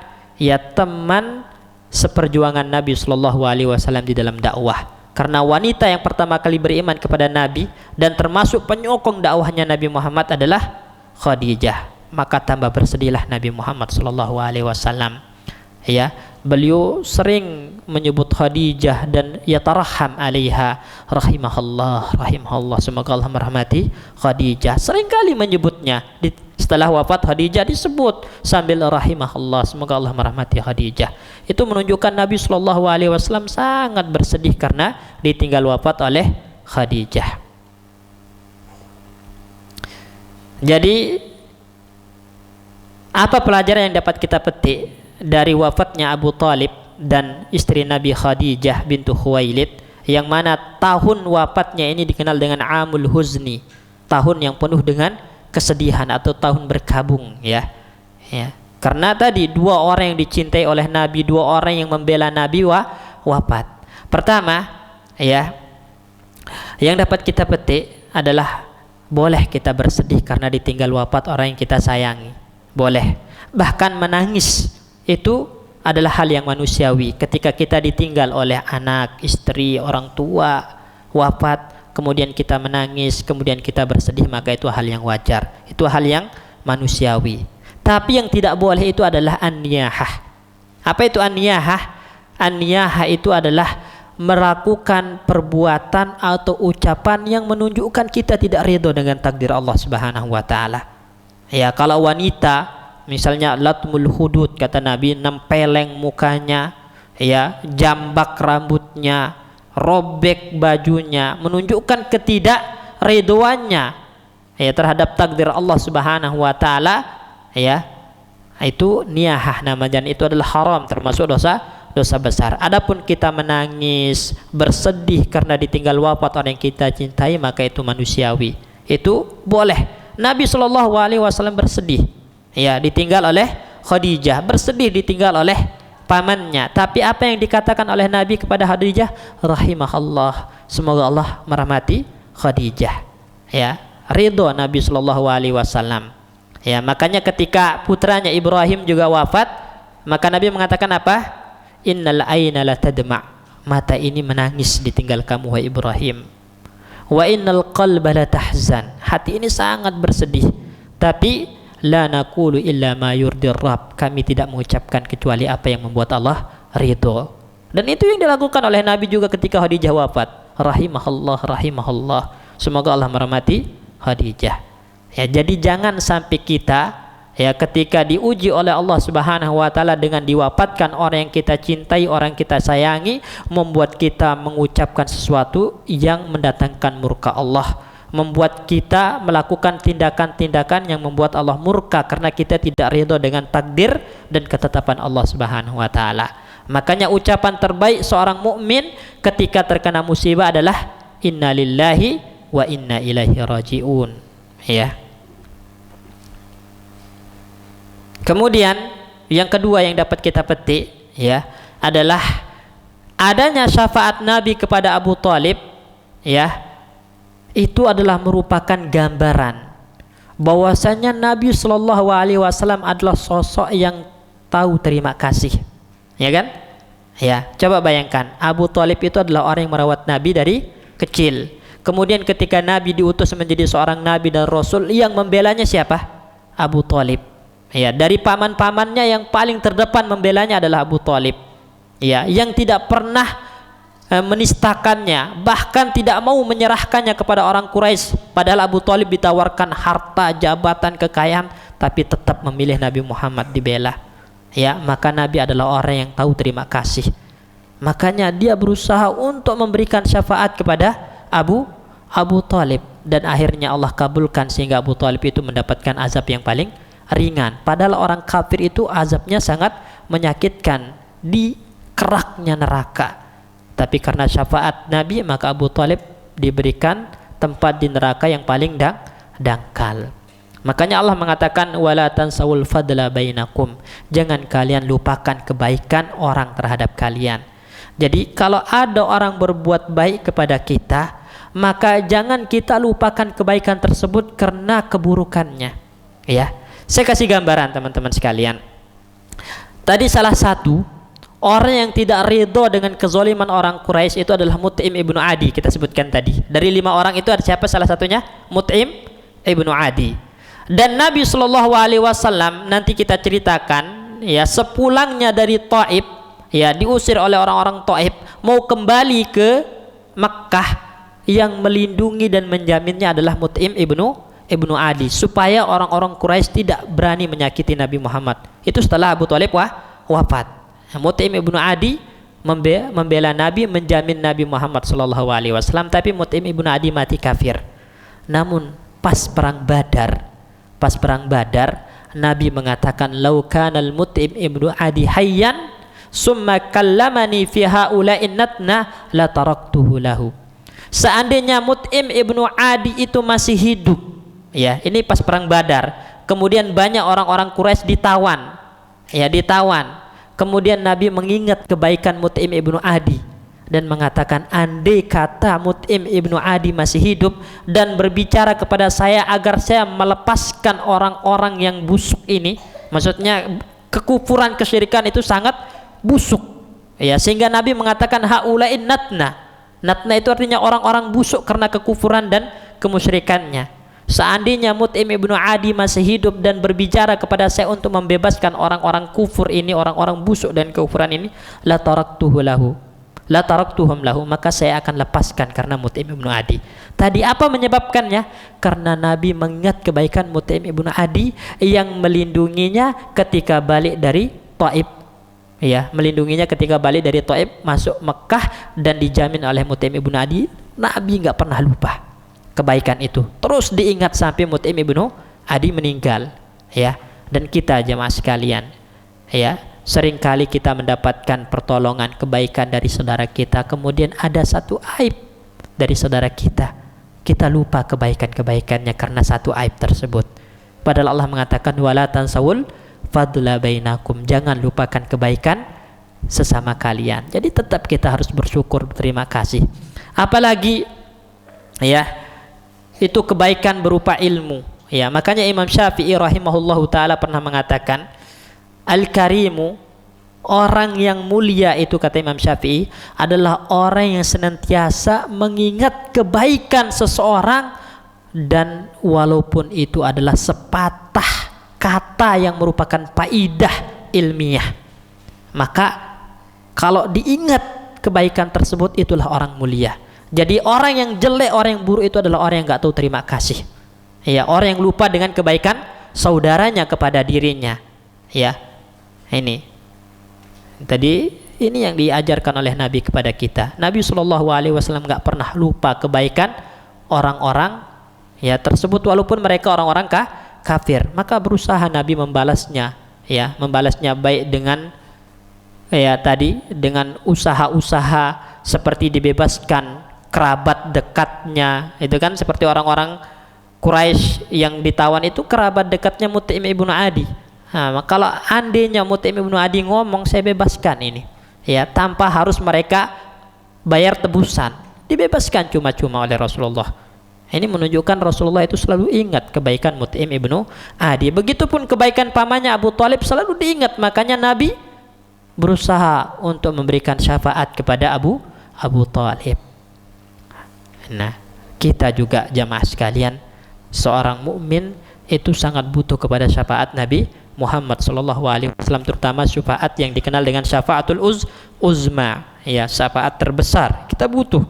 teman seperjuangan Nabi Shallallahu Alaihi Wasallam di dalam dakwah. Karena wanita yang pertama kali beriman kepada Nabi dan termasuk penyokong dakwahnya Nabi Muhammad adalah Khadijah. Maka tambah bersedihlah Nabi Muhammad Shallallahu Alaihi Wasallam. Ya, beliau sering menyebut Khadijah dan yataraham alaiha, rahimahullah, semoga Allah merahmati Khadijah. Sering kali menyebutnya. Setelah wafat Khadijah disebut sambil rahimahullah, semoga Allah merahmati Khadijah. Itu menunjukkan Nabi Shallallahu Alaihi Wasallam sangat bersedih karena ditinggal wafat oleh Khadijah. Jadi apa pelajaran yang dapat kita petik dari wafatnya Abu Thalib dan istri Nabi Khadijah bintu Khuwailid, yang mana tahun wafatnya ini dikenal dengan Amul Huzni, tahun yang penuh dengan kesedihan atau tahun berkabung, ya. Karena tadi 2 orang yang dicintai oleh Nabi, 2 orang yang membela Nabi wafat. Pertama, yang dapat kita petik adalah boleh kita bersedih karena ditinggal wafat orang yang kita sayangi. Boleh. Bahkan menangis itu adalah hal yang manusiawi. Ketika kita ditinggal oleh anak, istri, orang tua wafat, kemudian kita menangis, kemudian kita bersedih, maka itu hal yang wajar. Itu hal yang manusiawi. Tapi yang tidak boleh itu adalah an-niyahah. Apa itu an-niyahah? An-niyahah itu adalah melakukan perbuatan atau ucapan yang menunjukkan kita tidak ridho dengan takdir Allah Subhanahu wa taala. Ya, kalau wanita misalnya latmul hudud, kata Nabi, nempeleng mukanya, jambak rambutnya, robek bajunya, menunjukkan ketidakridhoannya terhadap takdir Allah Subhanahu wa taala, itu niyahah namanya, dan itu adalah haram, termasuk dosa besar. Adapun kita menangis, bersedih karena ditinggal wafat orang yang kita cintai, maka itu manusiawi. Itu boleh. Nabi Shallallahu Alaihi Wasallam bersedih, ditinggal oleh Khadijah, bersedih ditinggal oleh pamannya. Tapi apa yang dikatakan oleh Nabi kepada Khadijah? Rahimahullah, semoga Allah merahmati Khadijah. Ridho Nabi Shallallahu Alaihi Wasallam. Makanya ketika putranya Ibrahim juga wafat, maka Nabi mengatakan apa? Innal aina la tadma', mata ini menangis ditinggal kamu wahai Ibrahim. Wa innal qalba la tahzan, hati ini sangat bersedih. Tapi la naqulu illa ma yurdir Rabb, kami tidak mengucapkan kecuali apa yang membuat Allah ridho. Dan itu yang dilakukan oleh Nabi juga ketika Khadijah wafat. Rahimahullah, semoga Allah merahmati Khadijah. Jadi jangan sampai kita ketika diuji oleh Allah Subhanahu wa taala dengan diwafatkan orang yang kita cintai, orang yang kita sayangi, membuat kita mengucapkan sesuatu yang mendatangkan murka Allah, membuat kita melakukan tindakan-tindakan yang membuat Allah murka karena kita tidak ridho dengan takdir dan ketetapan Allah Subhanahu wa taala. Makanya ucapan terbaik seorang mukmin ketika terkena musibah adalah innalillahi wa inna ilaihi rajiun. Kemudian yang kedua yang dapat kita petik adalah adanya syafaat Nabi kepada Abu Thalib, itu adalah merupakan gambaran bahwasanya Nabi Shallallahu Alaihi Wasallam adalah sosok yang tahu terima kasih, coba bayangkan, Abu Thalib itu adalah orang yang merawat Nabi dari kecil. Kemudian ketika Nabi diutus menjadi seorang Nabi dan Rasul, yang membelanya siapa? Abu Thalib. Dari paman-pamannya yang paling terdepan membelanya adalah Abu Thalib. Yang tidak pernah menistakannya, bahkan tidak mau menyerahkannya kepada orang Quraisy. Padahal Abu Thalib ditawarkan harta, jabatan, kekayaan, tapi tetap memilih Nabi Muhammad dibela. Ya, maka Nabi adalah orang yang tahu terima kasih. Makanya dia berusaha untuk memberikan syafaat kepada Abu Thalib, dan akhirnya Allah kabulkan sehingga Abu Thalib itu mendapatkan azab yang paling ringan. Padahal orang kafir itu azabnya sangat menyakitkan, di keraknya neraka. Tapi karena syafaat Nabi, maka Abu Thalib diberikan tempat di neraka yang paling dangkal. Makanya Allah mengatakan wala tansawul fadla bainakum, jangan kalian lupakan kebaikan orang terhadap kalian. Jadi kalau ada orang berbuat baik kepada kita, maka jangan kita lupakan kebaikan tersebut karena keburukannya. Ya, saya kasih gambaran teman-teman sekalian. Tadi salah satu orang yang tidak ridho dengan kezaliman orang Quraisy itu adalah Mut'im ibnu Adi, kita sebutkan tadi. Dari 5 orang itu ada siapa salah satunya? Mut'im ibnu Adi. Dan Nabi SAW nanti kita ceritakan, ya, sepulangnya dari Taif, ya, diusir oleh orang-orang Taif, mau kembali ke Makkah, yang melindungi dan menjaminnya adalah Mut'im ibnu Adi, supaya orang-orang Quraisy tidak berani menyakiti Nabi Muhammad. Itu setelah Abu Thalib wafat. Mut'im ibnu Adi membela Nabi, menjamin Nabi Muhammad SAW. Tapi Mut'im ibnu Adi mati kafir. Namun pas perang Badar, Nabi mengatakan lau kanal Mut'im ibnu Adi hayyan summa kallamani fi haula'in natna la taraktuhu lahu. Seandainya Mut'im ibnu Adi itu masih hidup, ya, ini pas perang Badar, kemudian banyak orang-orang Quraisy ditawan. Kemudian Nabi mengingat kebaikan Mut'im ibnu Adi dan mengatakan, andai kata Mut'im ibnu Adi masih hidup dan berbicara kepada saya agar saya melepaskan orang-orang yang busuk ini, maksudnya kekufuran, kesyirikan itu sangat busuk, ya, sehingga Nabi mengatakan haulain natna itu artinya orang-orang busuk karena kekufuran dan kemusyrikannya. Seandainya Mut'im ibnu Adi masih hidup dan berbicara kepada saya untuk membebaskan orang-orang kufur ini, orang-orang busuk dan kekufuran ini, la taraktuhum lahu, maka saya akan lepaskan karena Mut'im ibnu Adi. Tadi apa menyebabkannya? Karena Nabi mengingat kebaikan Mut'im ibnu Adi yang melindunginya ketika balik dari Taif, ya, melindunginya ketika balik dari Taif masuk Mekah dan dijamin oleh Mut'im ibnu Adi. Nabi nggak pernah lupa kebaikan itu, terus diingat sampai Mut'im ibnu Adi meninggal, ya. Dan kita jemaah sekalian, ya, seringkali kita mendapatkan pertolongan, kebaikan dari saudara kita, kemudian ada satu aib dari saudara kita, kita lupa kebaikan-kebaikannya karena satu aib tersebut. Padahal Allah mengatakan wala tansawul fadla bainakum, jangan lupakan kebaikan sesama kalian. Jadi tetap kita harus bersyukur, berterima kasih. Apalagi, ya, itu kebaikan berupa ilmu, ya. Makanya Imam Syafi'i rahimahullahu taala pernah mengatakan, al-karimu, orang yang mulia itu, kata Imam Syafi'i, adalah orang yang senantiasa mengingat kebaikan seseorang, dan walaupun itu adalah sepatah kata yang merupakan faidah ilmiah, maka kalau diingat kebaikan tersebut, itulah orang mulia. Jadi orang yang jelek, orang yang buruk itu adalah orang yang nggak tahu terima kasih, ya, orang yang lupa dengan kebaikan saudaranya kepada dirinya, ya. Ini tadi, ini yang diajarkan oleh Nabi kepada kita. Nabi SAW nggak pernah lupa kebaikan orang-orang, ya, tersebut walaupun mereka orang-orang kafir. Maka berusaha Nabi membalasnya, ya, membalasnya baik dengan, ya, tadi dengan usaha-usaha seperti dibebaskan kerabat dekatnya, itu kan seperti orang-orang Quraisy yang ditawan itu kerabat dekatnya Mut'im ibnu Adi. Nah, kalau andainya Mut'im ibnu Adi ngomong, saya bebaskan ini, ya, tanpa harus mereka bayar tebusan, dibebaskan cuma-cuma oleh Rasulullah. Ini menunjukkan Rasulullah itu selalu ingat kebaikan Mut'im ibnu Adi. Begitupun kebaikan pamannya Abu Thalib selalu diingat. Makanya Nabi berusaha untuk memberikan syafaat kepada Abu Thalib. Nah, kita juga jamaah sekalian, seorang mukmin itu sangat butuh kepada syafaat Nabi Muhammad SAW, terutama syafaat yang dikenal dengan syafaatul uzma, ya, syafaat terbesar. Kita butuh,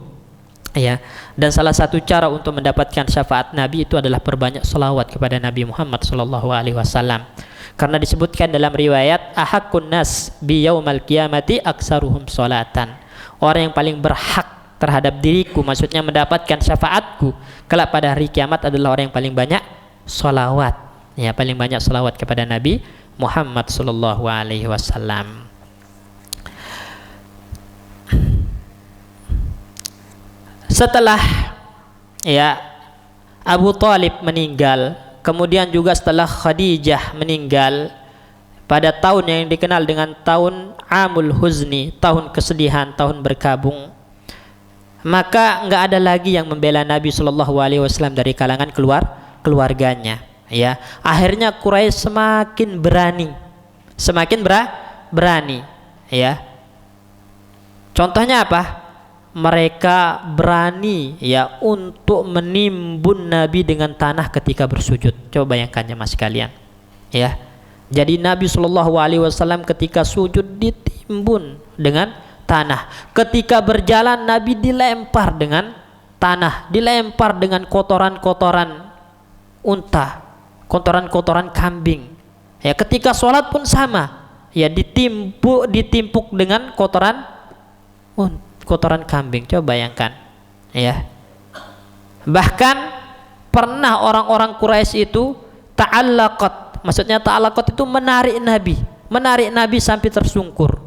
ya. Dan salah satu cara untuk mendapatkan syafaat Nabi itu adalah perbanyak selawat kepada Nabi Muhammad sallallahu alaihi wasallam. Karena disebutkan dalam riwayat, ahaqqun nas bi yaumal qiyamati aksaruhum salatan. Orang yang paling berhak terhadap diriku, maksudnya mendapatkan syafaatku kelak pada hari kiamat, adalah orang yang paling banyak selawat, ya, paling banyak selawat kepada Nabi Muhammad sallallahu alaihi wasallam. Setelah, ya, Abu Thalib meninggal, kemudian juga setelah Khadijah meninggal pada tahun yang dikenal dengan tahun Amul Huzni, tahun kesedihan, tahun berkabung, maka enggak ada lagi yang membela Nabi sallallahu alaihi wasallam dari kalangan keluarganya, ya. Akhirnya Quraisy semakin berani, ya. Contohnya apa? Mereka berani, ya, untuk menimbun Nabi dengan tanah ketika bersujud. Coba bayangkan ya mas sekalian, ya. Jadi Nabi sallallahu alaihi wasallam ketika sujud ditimbun dengan tanah. Ketika berjalan Nabi dilempar dengan tanah, dilempar dengan kotoran-kotoran unta, kotoran-kotoran kambing. Ya, ketika sholat pun sama, ya, ditimpuk dengan kotoran kambing. Coba bayangkan, ya. Bahkan pernah orang-orang Quraisy itu ta'allaqat, maksudnya ta'allaqat itu menarik Nabi sampai tersungkur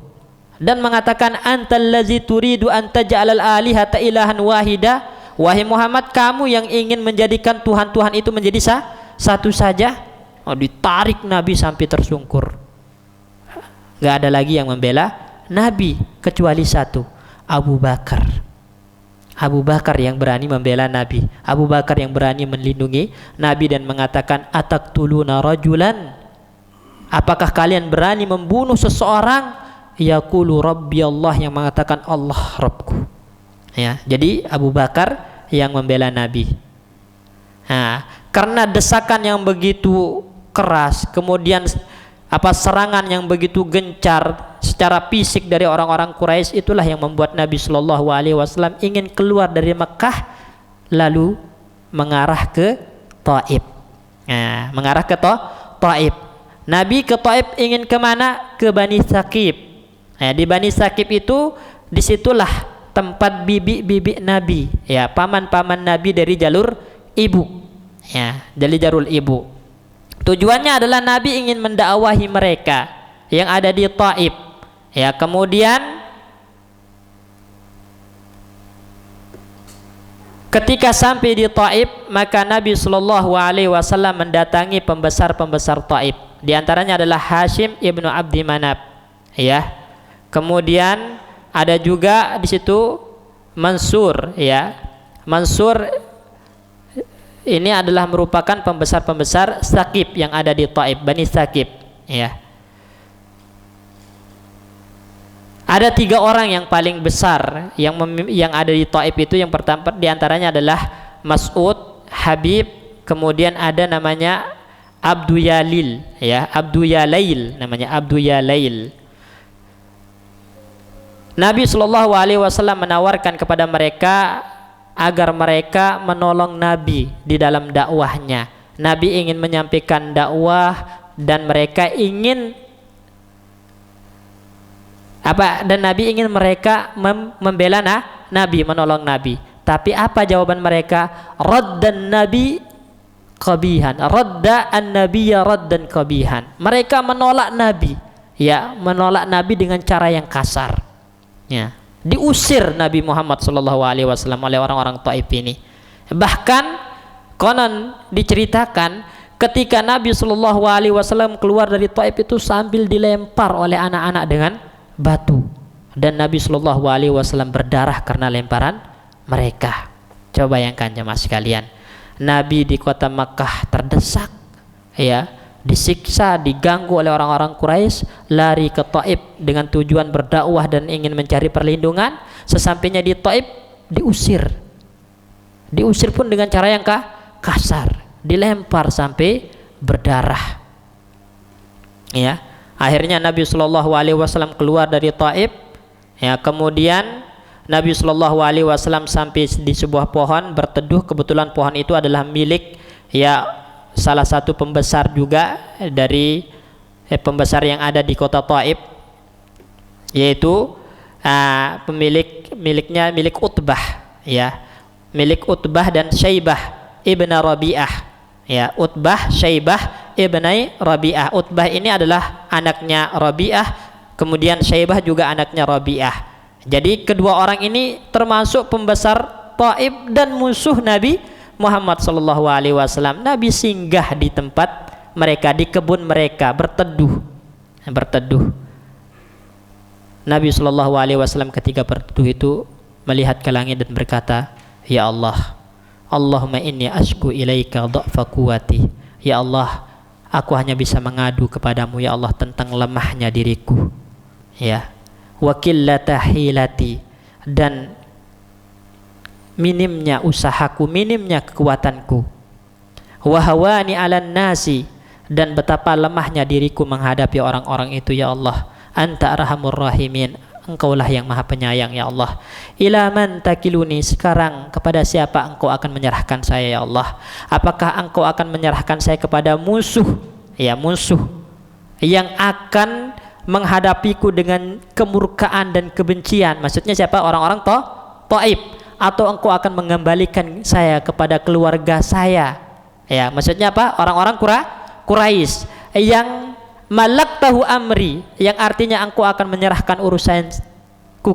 dan mengatakan, antal ladzi turidu an taj'alal alihata ilahan wahida. Wahai Muhammad, kamu yang ingin menjadikan Tuhan-Tuhan itu menjadi satu saja. Oh, ditarik Nabi sampai tersungkur. Gak ada lagi yang membela Nabi kecuali satu, Abu Bakar. Abu Bakar yang berani membela Nabi. Abu Bakar yang berani melindungi Nabi dan mengatakan, ataqtuluna rajulan, apakah kalian berani membunuh seseorang yaqulu rabbi Allah, yang mengatakan Allah Rabbku, ya. Jadi Abu Bakar yang membela Nabi. Nah, karena desakan yang begitu keras, kemudian serangan yang begitu gencar secara fisik dari orang-orang Quraisy, itulah yang membuat Nabi Shallallahu Alaihi Wasallam ingin keluar dari Mekah lalu mengarah ke Taif. Nah, mengarah ke Taif. Nabi ke Taif ingin kemana? Ke Bani Saqif. Nah, di Bani Saqif itu disitulah tempat bibi-bibi Nabi, ya, paman-paman Nabi dari jalur ibu, ya, dari jalur ibu. Tujuannya adalah Nabi ingin mendakwahi mereka yang ada di Taif, ya. Kemudian ketika sampai di Taif, maka Nabi Shallallahu Alaihi Wasallam mendatangi pembesar-pembesar Taif. Di antaranya adalah Hashim ibnu Abdi Manaf, ya. Kemudian ada juga di situ Mansur, ya. Mansur ini adalah merupakan pembesar-pembesar Saqif yang ada di Taif, Bani Saqif, ya. Ada 3 orang yang paling besar yang ada di Taif itu. Yang pertama di antaranya adalah Mas'ud, Habib, kemudian ada namanya Abdu Yalil, ya, Abdu Yalail namanya, Abdu Yalail. Nabi Shallallahu Alaihi Wasallam menawarkan kepada mereka agar mereka menolong Nabi di dalam dakwahnya. Nabi ingin menyampaikan dakwah dan mereka ingin dan Nabi ingin mereka membela Nabi, menolong Nabi. Tapi apa jawaban mereka? Raddan Nabi qabihan, radda an-nabiyya raddan qabihan. Mereka menolak Nabi, ya, menolak Nabi dengan cara yang kasar, ya. Diusir Nabi Muhammad SAW oleh orang-orang Taif ini. Bahkan konon diceritakan ketika Nabi SAW keluar dari Taif itu sambil dilempar oleh anak-anak dengan batu, dan Nabi SAW berdarah karena lemparan mereka. Coba bayangkan jemaah sekalian, Nabi di kota Makkah terdesak, ya, disiksa, diganggu oleh orang-orang Quraisy, lari ke Taif dengan tujuan berdakwah dan ingin mencari perlindungan. Sesampainya di Taif diusir pun dengan cara yang kasar, dilempar sampai berdarah, ya. Akhirnya Nabi Shallallahu Alaihi Wasallam keluar dari Taif, Ya, kemudian Nabi Shallallahu Alaihi Wasallam sampai di sebuah pohon berteduh. Kebetulan pohon itu adalah milik ya salah satu pembesar juga dari pembesar yang ada di kota Taif, yaitu milik Utbah, ya, milik Utbah dan Syaibah ibn Rabi'ah, ya, Utbah, Syaibah ibn Rabi'ah. Utbah ini adalah anaknya Rabi'ah, kemudian Syaibah juga anaknya Rabi'ah. Jadi kedua orang ini termasuk pembesar Taif dan musuh Nabi Muhammad sallallahu alaihi wasallam. Nabi singgah di tempat mereka, di kebun mereka, berteduh. Nabi sallallahu alaihi wasallam ketika berteduh itu melihat ke langit dan berkata, "Ya Allah, Allahumma inni ashku ilaika dha'fa quwwati." Ya Allah, aku hanya bisa mengadu kepadamu ya Allah tentang lemahnya diriku. Ya. Wa qillata hilati, dan minimnya usahaku, minimnya kekuatanku. Wa hawani 'alan nasi, dan betapa lemahnya diriku menghadapi orang-orang itu ya Allah. Anta arhamur rahimin, Engkaulah yang maha penyayang ya Allah. Ila man takiluni, sekarang kepada siapa Engkau akan menyerahkan saya ya Allah? Apakah Engkau akan menyerahkan saya kepada musuh, ya, musuh yang akan menghadapiku dengan kemurkaan dan kebencian? Maksudnya siapa? Orang-orang Taif. Atau Engkau akan mengembalikan saya kepada keluarga saya, ya, maksudnya apa? Orang-orang Quraisy yang malaktahu amri, yang artinya Engkau akan menyerahkan urusanku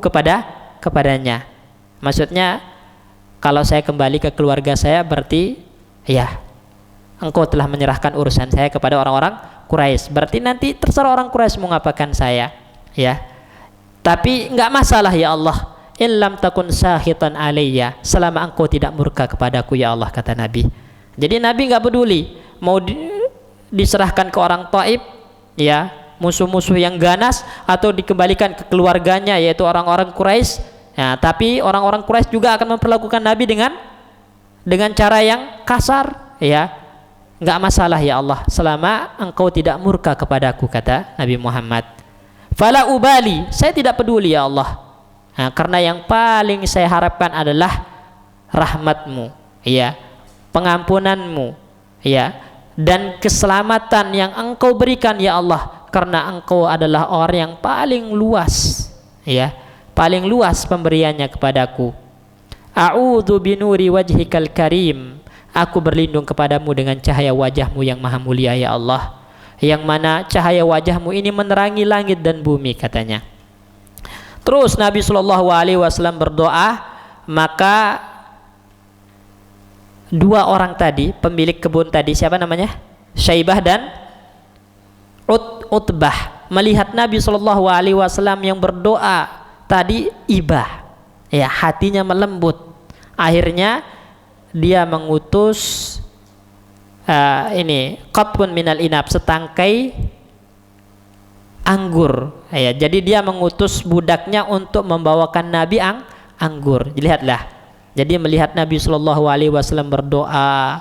kepadanya. Maksudnya kalau saya kembali ke keluarga saya, berarti ya Engkau telah menyerahkan urusan saya kepada orang-orang Quraisy. Berarti nanti terserah orang Quraisy mau ngapakan saya, ya. Tapi enggak masalah ya Allah. Illam takun sahitan alayya, selama Engkau tidak murka kepadaku ya Allah, kata Nabi. Jadi Nabi enggak peduli mau diserahkan ke orang Taif, ya, musuh-musuh yang ganas, atau dikembalikan ke keluarganya yaitu orang-orang Quraisy. Ya, tapi orang-orang Quraisy juga akan memperlakukan Nabi dengan cara yang kasar, ya. Enggak masalah ya Allah, selama Engkau tidak murka kepadaku, kata Nabi Muhammad. Fala ubali, saya tidak peduli ya Allah. Nah, karena yang paling saya harapkan adalah rahmat-Mu, ya, pengampunan-Mu, ya, dan keselamatan yang Engkau berikan ya Allah, karena Engkau adalah orang yang paling luas, ya, paling luas pemberiannya kepadaku. A'udzu binuri wajhikal karim, aku berlindung kepadamu dengan cahaya wajah-Mu yang maha mulia ya Allah, yang mana cahaya wajah-Mu ini menerangi langit dan bumi, katanya. Terus Nabi Shallallahu Alaihi Wasallam berdoa, maka dua orang tadi, pemilik kebun tadi, siapa namanya? Syaibah dan Utbah, melihat Nabi Shallallahu Alaihi Wasallam yang berdoa tadi, ibah, ya, hatinya melembut. Akhirnya dia mengutus qatbun minal inab, setangkai anggur, ya. Jadi dia mengutus budaknya untuk membawakan Nabi anggur. Lihatlah. Jadi melihat Nabi Shallallahu Alaihi Wasallam berdoa,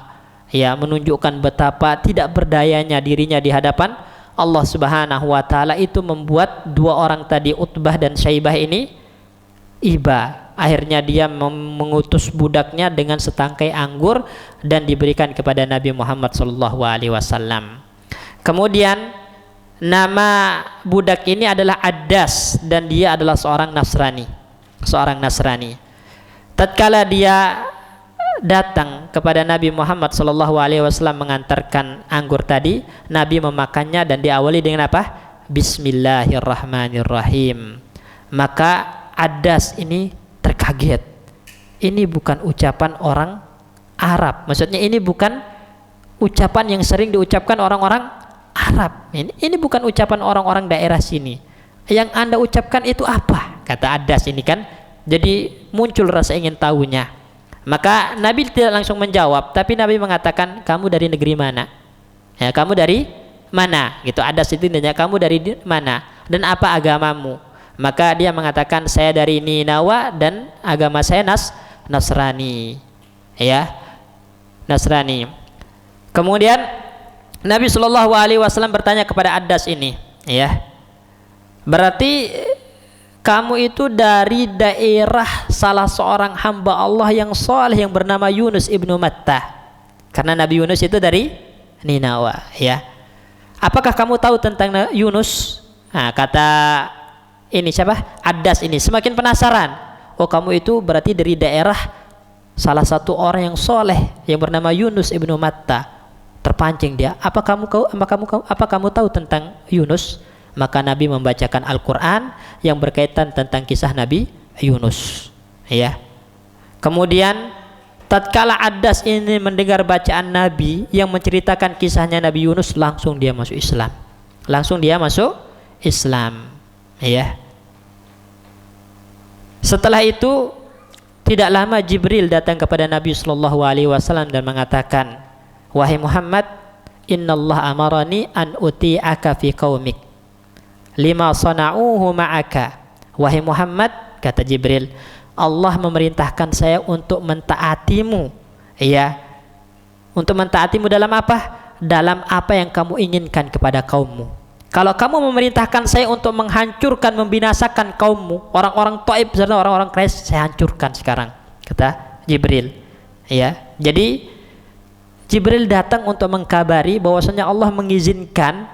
ya, menunjukkan betapa tidak berdayanya dirinya di hadapan Allah Subhanahu Wa Taala, itu membuat dua orang tadi, Utbah dan Syaibah ini, iba. Akhirnya dia mengutus budaknya dengan setangkai anggur dan diberikan kepada Nabi Muhammad Shallallahu Alaihi Wasallam. Kemudian nama budak ini adalah Addas, dan dia adalah seorang Nasrani. Tatkala dia datang kepada Nabi Muhammad sallallahu alaihi wasallam mengantarkan anggur tadi, Nabi memakannya dan diawali dengan apa? Bismillahirrahmanirrahim. Maka Addas ini terkaget. Ini bukan ucapan orang Arab. Maksudnya ini bukan ucapan yang sering diucapkan orang-orang Arab. Ini bukan ucapan orang-orang daerah sini. Yang Anda ucapkan itu apa? Kata Addas ini kan. Jadi muncul rasa ingin tahunya. Maka Nabi tidak langsung menjawab, tapi Nabi mengatakan, kamu dari negeri mana? Ya, kamu dari mana? Gitu. Addas itu nanya, kamu dari mana? Dan apa agamamu? Maka dia mengatakan, saya dari Ninawa dan agama saya Nasrani. Ya, Nasrani. Kemudian Nabi Shallallahu Alaihi Wasallam bertanya kepada Addas ini, ya, berarti kamu itu dari daerah salah seorang hamba Allah yang saleh yang bernama Yunus ibnu Matta. Karena Nabi Yunus itu dari Ninawa, ya. Apakah kamu tahu tentang Yunus? Nah, kata ini siapa? Addas ini semakin penasaran. Oh, kamu itu berarti dari daerah salah satu orang yang soleh yang bernama Yunus ibnu Matta. Terpancing dia. Apa kamu tahu tentang Yunus? Maka Nabi membacakan Al-Quran yang berkaitan tentang kisah Nabi Yunus, ya. Kemudian tatkala Addas ini mendengar bacaan Nabi yang menceritakan kisahnya Nabi Yunus, langsung dia masuk Islam. Ya. Setelah itu tidak lama Jibril datang kepada Nabi sallallahu alaihi wasallam dan mengatakan, "Wahai Muhammad, innallaha amarani an uti'aka fi qaumik lima sana'uhu ma'aka." Wahai Muhammad, kata Jibril, Allah memerintahkan saya untuk mentaatimu, ya. Untuk mentaatimu dalam apa? Dalam apa yang kamu inginkan kepada kaummu. Kalau kamu memerintahkan saya untuk menghancurkan, membinasakan kaummu, orang-orang Taif serta orang-orang Quraisy, saya hancurkan sekarang, kata Jibril, ya. Jadi Jibril datang untuk mengkabari bahwasanya Allah mengizinkan,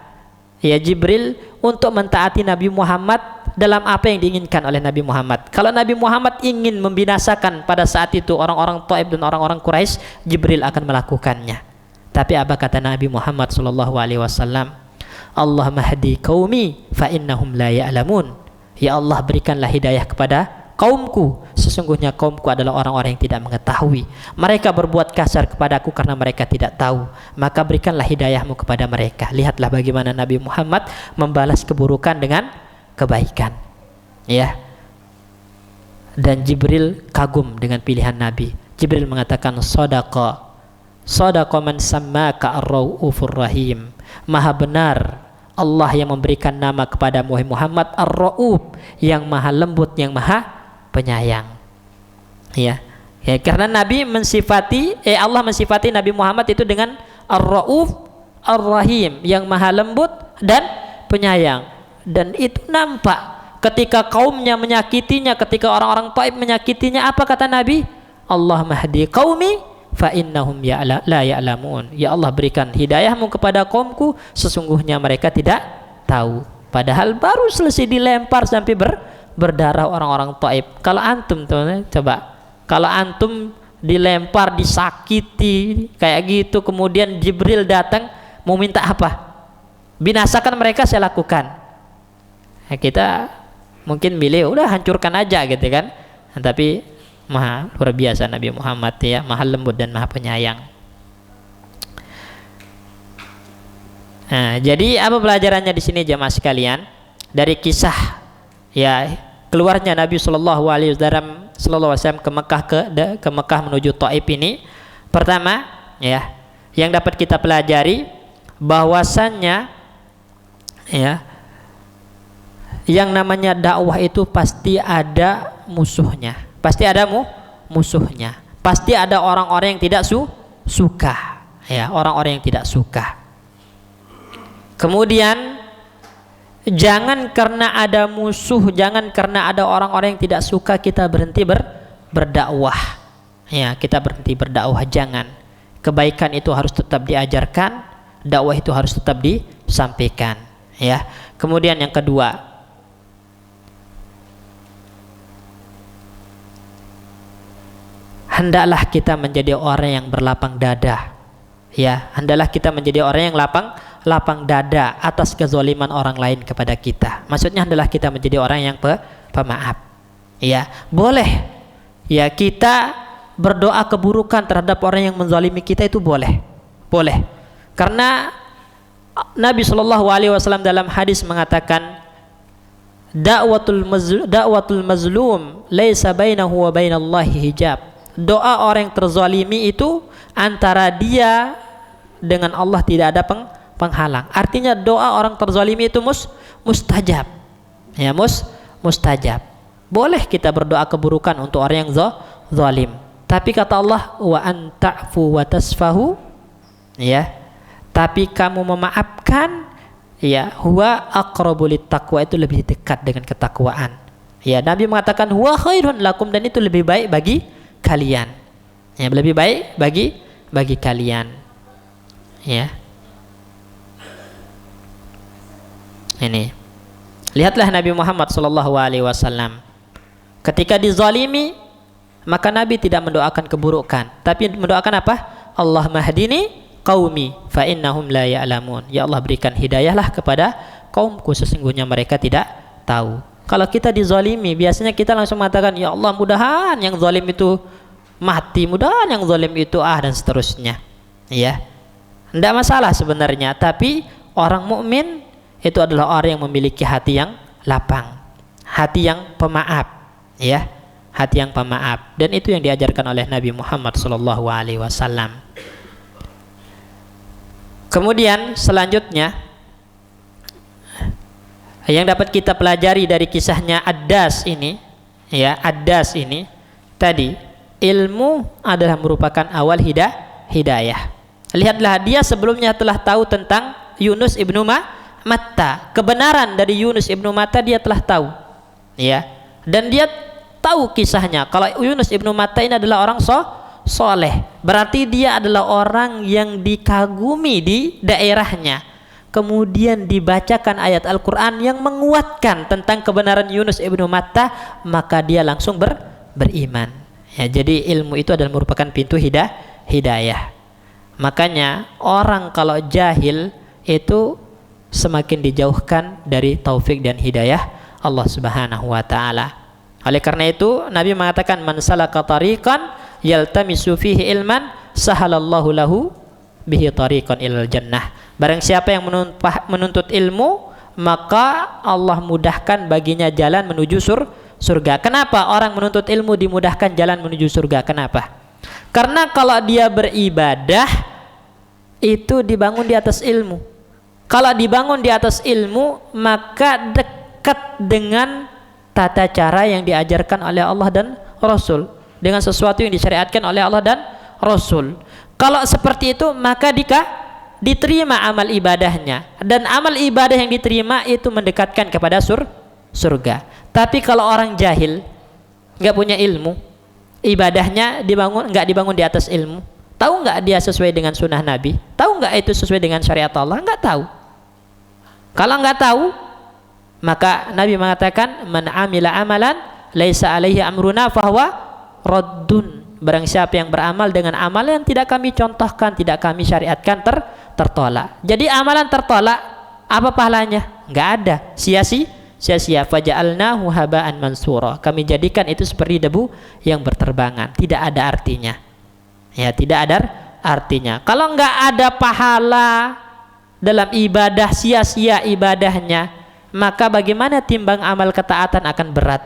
ya, Jibril untuk mentaati Nabi Muhammad dalam apa yang diinginkan oleh Nabi Muhammad. Kalau Nabi Muhammad ingin membinasakan pada saat itu orang-orang Taif dan orang-orang Quraisy, Jibril akan melakukannya. Tapi apa kata Nabi Muhammad sallallahu alaihi wasallam? Allah mahdi qaumi fa innahum la ya'lamun. Ya Allah, berikanlah hidayah kepada kaumku, sesungguhnya kaumku adalah orang-orang yang tidak mengetahui. Mereka berbuat kasar kepadaku karena mereka tidak tahu, maka berikanlah hidayahmu kepada mereka. Lihatlah bagaimana Nabi Muhammad membalas keburukan dengan kebaikan, ya. Dan Jibril kagum dengan pilihan Nabi. Jibril mengatakan, Sadaqa man sammaka ar-ra'ufur rahim. Maha benar Allah yang memberikan nama kepada Muhammad Ar-Ra'uf, yang maha lembut, yang maha penyayang, ya. Ya, karena Nabi Allah mensifati Nabi Muhammad itu dengan Ar-Ra'uf Ar-Rahim, yang maha lembut dan penyayang. Dan itu nampak ketika kaumnya menyakitinya, ketika orang-orang Taif menyakitinya, apa kata Nabi? Allah mahdi qaumi fa innahum la ya'lamun. Ya Allah, berikan hidayahmu kepada kaumku, sesungguhnya mereka tidak tahu. Padahal baru selesai dilempar sampai berdarah orang-orang Taif. Kalau antum teman-teman, coba kalau antum dilempar, disakiti kayak gitu, kemudian Jibril datang mau minta apa? Binasakan mereka, saya lakukan. Nah, kita mungkin milih udah hancurkan aja gitu kan. Nah, tapi maha luar biasa Nabi Muhammad, ya, maha lembut dan maha penyayang. Nah, jadi apa pelajarannya di sini jemaah sekalian? Dari kisah, ya, keluarnya Nabi Shallallahu Alaihi Wasallam ke Mekah menuju Taif ini, pertama, ya, yang dapat kita pelajari bahwasannya, ya, yang namanya dakwah itu pasti ada musuhnya, pasti ada musuhnya, pasti ada orang-orang yang tidak suka, ya, orang-orang yang tidak suka. Kemudian jangan karena ada musuh, jangan karena ada orang-orang yang tidak suka kita berhenti berdakwah, ya, kita berhenti berdakwah. Jangan. Kebaikan itu harus tetap diajarkan, dakwah itu harus tetap disampaikan, ya. Kemudian yang kedua, hendaklah kita menjadi orang yang berlapang dada, ya. Hendaklah kita menjadi orang yang lapang dada atas kezaliman orang lain kepada kita. Maksudnya hendaklah kita menjadi orang yang pemaaf, ya. Boleh, ya, kita berdoa keburukan terhadap orang yang menzalimi kita, itu boleh. Karena Nabi Shallallahu Alaihi Wasallam dalam hadis mengatakan, da'watul mazlum laisa bainahu wa bainallahi hijab. Doa orang yang terzalimi itu antara dia dengan Allah tidak ada penghalang. Artinya doa orang terzalimi itu mustajab, ya, mustajab. Boleh kita berdoa keburukan untuk orang yang zalim, tapi kata Allah, wa anta'fu wa tasfahu, ya, tapi kamu memaafkan, ya, huwa aqrabu littaqwa, itu lebih dekat dengan ketakwaan. Ya, Nabi mengatakan huwa khairun lakum, dan itu lebih baik bagi kalian. Ya, lebih baik bagi kalian. Ya. Ini. Lihatlah Nabi Muhammad sallallahu alaihi wasallam. Ketika dizalimi, maka Nabi tidak mendoakan keburukan, tapi mendoakan apa? Allah mahdini qaumi fa innahum la ya'lamun. Ya Allah, berikan hidayahlah kepada kaumku, sesungguhnya mereka tidak tahu. Kalau kita dizalimi, biasanya kita langsung mengatakan, ya Allah, mudahan yang zalim itu mati, mudahan yang zalim itu dan seterusnya. Ya, tidak masalah sebenarnya. Tapi orang mukmin itu adalah orang yang memiliki hati yang lapang, hati yang pemaaf, ya, hati yang pemaaf. Dan itu yang diajarkan oleh Nabi Muhammad SAW. Kemudian selanjutnya yang dapat kita pelajari dari kisahnya Addas ini, ya, Addas ini tadi, ilmu adalah merupakan awal hidayah. Lihatlah, dia sebelumnya telah tahu tentang Yunus ibnu Matta, kebenaran dari Yunus ibnu Matta dia telah tahu, ya, dan dia tahu kisahnya. Kalau Yunus ibnu Matta ini adalah orang soleh, berarti dia adalah orang yang dikagumi di daerahnya. Kemudian dibacakan ayat Al-Quran yang menguatkan tentang kebenaran Yunus ibnu Matta, maka dia langsung beriman. Ya, jadi ilmu itu adalah merupakan pintu hidayah. Makanya orang kalau jahil itu semakin dijauhkan dari taufik dan hidayah Allah Subhanahu wa taala. Oleh karena itu Nabi mengatakan, man salaka tariqan yaltamisu fihi ilman sahalallahu lahu bihi tariqan ilal jannah. Barang siapa yang menuntut ilmu, maka Allah mudahkan baginya jalan menuju surga. Kenapa orang menuntut ilmu dimudahkan jalan menuju surga? Kenapa? Karena kalau dia beribadah itu dibangun di atas ilmu. Kalau dibangun di atas ilmu, maka dekat dengan tata cara yang diajarkan oleh Allah dan Rasul, dengan sesuatu yang disyariatkan oleh Allah dan Rasul. Kalau seperti itu, maka diterima amal ibadahnya, dan amal ibadah yang diterima itu mendekatkan kepada surga. Tapi kalau orang jahil, nggak punya ilmu, ibadahnya nggak dibangun di atas ilmu, tahu nggak dia sesuai dengan sunnah Nabi? Tahu nggak itu sesuai dengan syariat Allah? Nggak tahu. Kalau nggak tahu, maka Nabi mengatakan, man amila amalan laisa alaihi amruna fahuwa raddun. Barang siapa yang beramal dengan amal yang tidak kami contohkan, tidak kami syariatkan, tertolak. Jadi amalan tertolak, apa pahalanya? Nggak ada, sia-sia. Faja'alnahu haba'an mansura. Kami jadikan itu seperti debu yang berterbangan, tidak ada artinya. Ya, tidak ada artinya. Kalau nggak ada pahala dalam ibadah, sia-sia ibadahnya, maka bagaimana timbang amal ketaatan akan berat?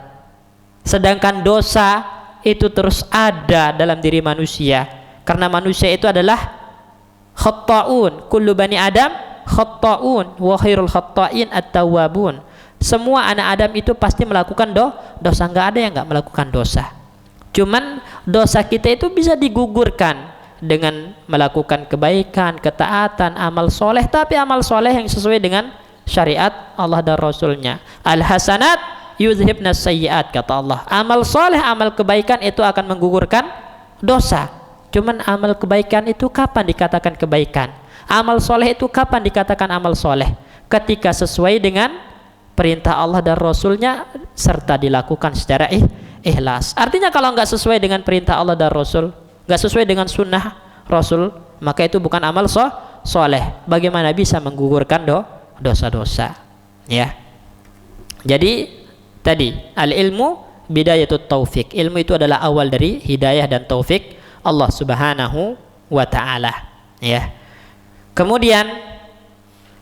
Sedangkan dosa itu terus ada dalam diri manusia, karena manusia itu adalah khatta'un, kullu bani adam khatta'un wa khairul khatta'in at-tawwabun. Semua anak Adam itu pasti melakukan dosa, nggak ada yang nggak melakukan dosa. Cuman dosa kita itu bisa digugurkan dengan melakukan kebaikan, ketaatan, amal soleh, tapi amal soleh yang sesuai dengan syariat Allah dan Rasulnya. Al-hasanat yuzhibna sayyiat, kata Allah. Amal soleh, amal kebaikan itu akan menggugurkan dosa. Cuman amal kebaikan itu kapan dikatakan kebaikan? Amal soleh itu kapan dikatakan amal soleh? Ketika sesuai dengan perintah Allah dan Rasulnya serta dilakukan secara ikhlas. Artinya kalau nggak sesuai dengan perintah Allah dan Rasul, nggak sesuai dengan sunnah Rasul, maka itu bukan amal soleh. Bagaimana bisa menggugurkan dosa-dosa? Ya. Jadi tadi al-ilmu bidayatut taufik. Ilmu itu adalah awal dari hidayah dan taufik Allah Subhanahu wa ta'ala. Ya. Kemudian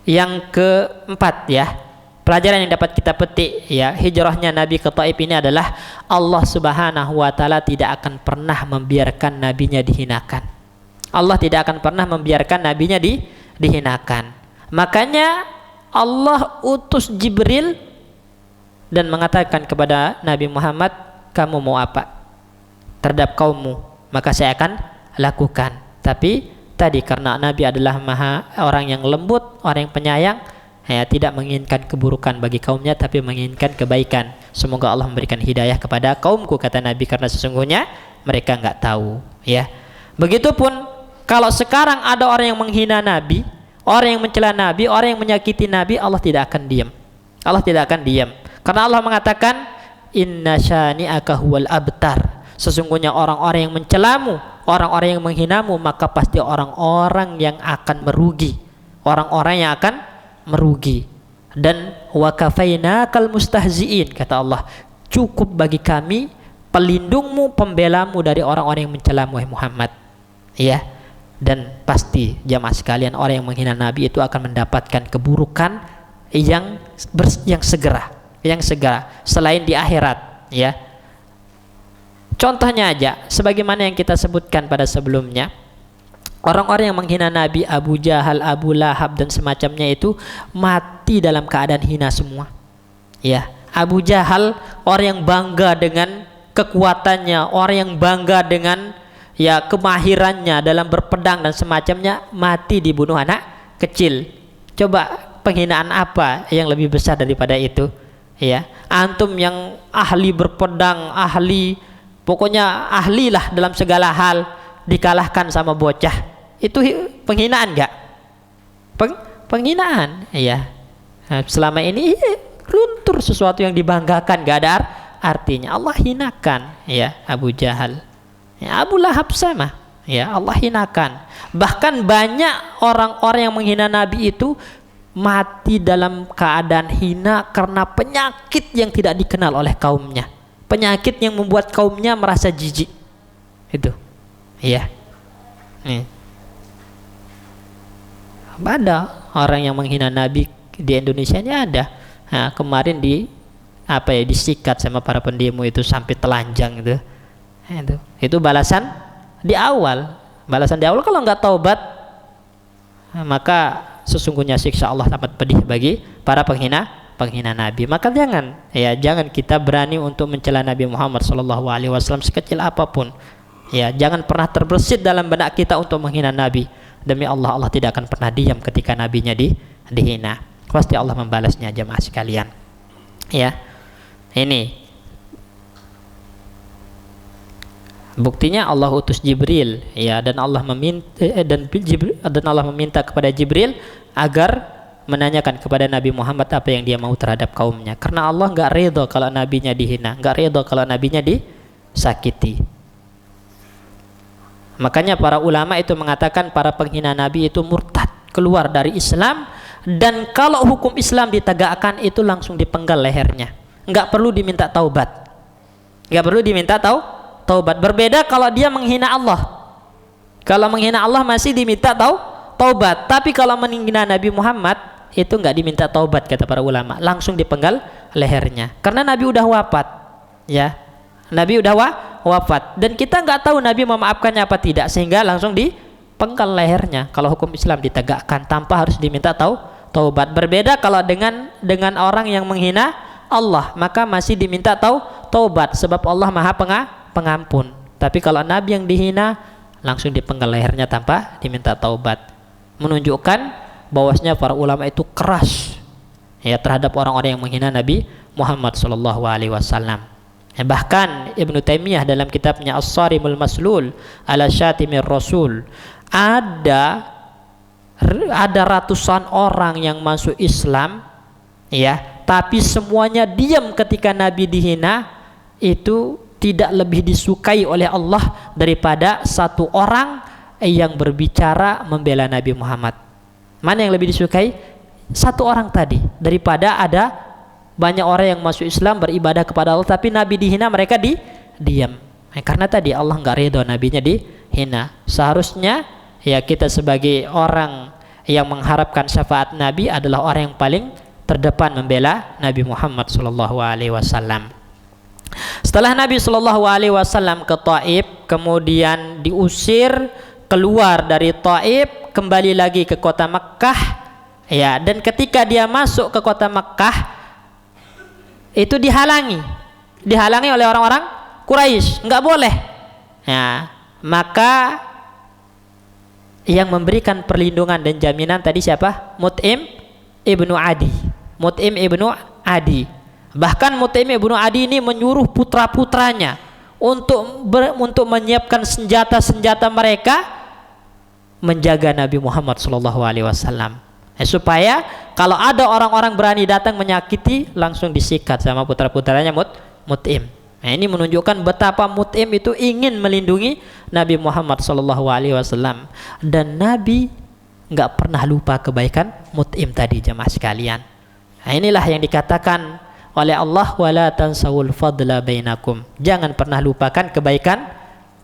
yang keempat, ya, pelajaran yang dapat kita petik, ya, hijrahnya Nabi ke Taif ini adalah Allah Subhanahu wa ta'ala tidak akan pernah membiarkan nabinya dihinakan. Allah tidak akan pernah membiarkan nabinya dihinakan. Makanya Allah utus Jibril dan mengatakan kepada Nabi Muhammad, kamu mau apa terhadap kaummu, maka saya akan lakukan. Tapi tadi karena Nabi adalah orang yang lembut, orang yang penyayang, tidak menginginkan keburukan bagi kaumnya, tapi menginginkan kebaikan. Semoga Allah memberikan hidayah kepada kaumku, kata Nabi, karena sesungguhnya mereka nggak tahu. Ya, begitupun kalau sekarang ada orang yang menghina Nabi, orang yang mencela Nabi, orang yang menyakiti Nabi, Allah tidak akan diam. Allah tidak akan diam, karena Allah mengatakan, Inna syani'aka huwal abtar. Sesungguhnya orang-orang yang mencelamu, orang-orang yang menghinamu, maka pasti orang-orang yang akan merugi, orang-orang yang akan merugi. Dan wa kafainakal mustahziin, kata Allah, cukup bagi kami pelindungmu, pembelamu dari orang-orang yang mencelamu, Muhammad. Ya, dan pasti jamaah sekalian, orang yang menghina Nabi itu akan mendapatkan keburukan yang segera, selain di akhirat. Ya, contohnya aja, sebagaimana yang kita sebutkan pada sebelumnya, orang-orang yang menghina Nabi, Abu Jahal, Abu Lahab dan semacamnya itu mati dalam keadaan hina semua. Ya, Abu Jahal orang yang bangga dengan kekuatannya, orang yang bangga dengan kemahirannya dalam berpedang dan semacamnya, mati dibunuh anak kecil. Coba penghinaan apa yang lebih besar daripada itu? Ya, antum yang ahli berpedang, pokoknya ahlilah dalam segala hal, dikalahkan sama bocah. Itu penghinaan enggak? Penghinaan. Ya. Nah, selama ini luntur sesuatu yang dibanggakan, enggak ada artinya. Allah hinakan Abu Jahal. Abu Lahab sama. Allah hinakan. Bahkan banyak orang-orang yang menghina Nabi itu mati dalam keadaan hina karena penyakit yang tidak dikenal oleh kaumnya. Penyakit yang membuat kaumnya merasa jijik. Itu. Ada orang yang menghina Nabi di Indonesia ini ada. Nah, kemarin disikat sama para pendemo itu sampai telanjang itu. Itu balasan di awal. Kalau nggak taubat, maka sesungguhnya siksa Allah amat pedih bagi para penghina Nabi. Maka jangan kita berani untuk mencela Nabi Muhammad SAW sekecil apapun. Jangan pernah terbersit dalam benak kita untuk menghina Nabi. Demi Allah, Allah tidak akan pernah diam ketika nabinya dihina. Pasti Allah membalasnya, jemaah sekalian. Ini buktinya Allah utus Jibril, dan Allah meminta kepada Jibril agar menanyakan kepada Nabi Muhammad apa yang dia mau terhadap kaumnya. Karena Allah nggak ridho kalau nabinya dihina, nggak ridho kalau nabinya disakiti. Makanya para ulama itu mengatakan para penghina Nabi itu murtad, keluar dari Islam, dan kalau hukum Islam ditegakkan itu langsung dipenggal lehernya, nggak perlu diminta taubat, taubat. Berbeda kalau dia menghina Allah. Kalau menghina Allah masih diminta taubat, tapi kalau menghina Nabi Muhammad itu nggak diminta taubat, kata para ulama, langsung dipenggal lehernya, karena Nabi udah wafat. Nabi udah wafat, dan kita nggak tahu Nabi memaafkannya apa tidak, sehingga langsung dipenggal lehernya. Kalau hukum Islam ditegakkan tanpa harus diminta taubat. Berbeda kalau dengan orang yang menghina Allah, maka masih diminta taubat, sebab Allah Maha Pengampun. Tapi kalau Nabi yang dihina, langsung dipenggal lehernya tanpa diminta taubat. Menunjukkan bahwasanya para ulama itu keras terhadap orang-orang yang menghina Nabi Muhammad SAW. Bahkan Ibnu Taimiyah dalam kitabnya As-Sarimul Maslul ala Syatimir Rasul, ada ratusan orang yang masuk Islam, tapi semuanya diam ketika Nabi dihina, itu tidak lebih disukai oleh Allah daripada satu orang yang berbicara membela Nabi Muhammad. Mana yang lebih disukai? Satu orang tadi, daripada ada banyak orang yang masuk Islam, beribadah kepada Allah, tapi Nabi dihina, mereka diam. Karena tadi Allah nggak ridho nabinya dihina. Seharusnya kita sebagai orang yang mengharapkan syafaat Nabi adalah orang yang paling terdepan membela Nabi Muhammad SAW. Setelah Nabi SAW ke Taif, kemudian diusir keluar dari Taif, kembali lagi ke kota Mekkah. Dan ketika dia masuk ke kota Mekkah, itu dihalangi oleh orang-orang Quraisy, nggak boleh. Maka yang memberikan perlindungan dan jaminan tadi siapa? Mut'im ibnu Adi. Mut'im ibnu Adi. Bahkan Mut'im ibnu Adi ini menyuruh putra-putranya untuk menyiapkan senjata-senjata mereka menjaga Nabi Muhammad SAW. Supaya kalau ada orang-orang berani datang menyakiti, langsung disikat sama putra-putranya Mut'im. Nah, ini menunjukkan betapa Mut'im itu ingin melindungi Nabi Muhammad SAW. Dan Nabi nggak pernah lupa kebaikan Mut'im tadi, jemaah sekalian. Nah, inilah yang dikatakan oleh Allah, wala tansawul fadla bainakum. Jangan pernah lupakan kebaikan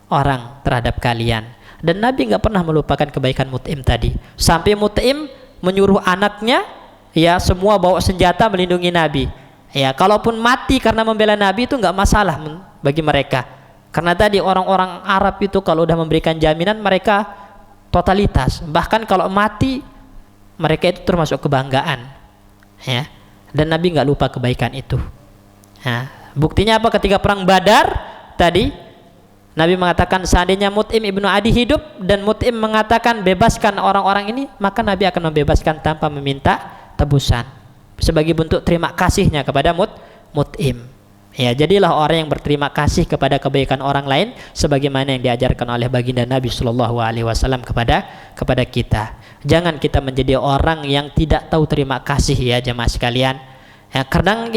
orang terhadap kalian. Dan Nabi nggak pernah melupakan kebaikan Mut'im tadi. Sampai Mut'im menyuruh anaknya, ya, semua bawa senjata melindungi Nabi. Ya, kalaupun mati karena membela Nabi itu nggak masalah bagi mereka. Karena tadi orang-orang Arab itu kalau udah memberikan jaminan mereka totalitas. Bahkan kalau mati mereka itu termasuk kebanggaan. Ya. Dan Nabi nggak lupa kebaikan itu. Nah, buktinya apa? Ketika perang Badar tadi Nabi mengatakan seandainya Mut'im ibnu Adi hidup dan Mut'im mengatakan bebaskan orang-orang ini, maka Nabi akan membebaskan tanpa meminta tebusan sebagai bentuk terima kasihnya kepada Mut'im. Ya, jadilah orang yang berterima kasih kepada kebaikan orang lain sebagaimana yang diajarkan oleh baginda Nabi SAW kepada kita. Jangan kita menjadi orang yang tidak tahu terima kasih, ya jemaah sekalian. Ya, kadang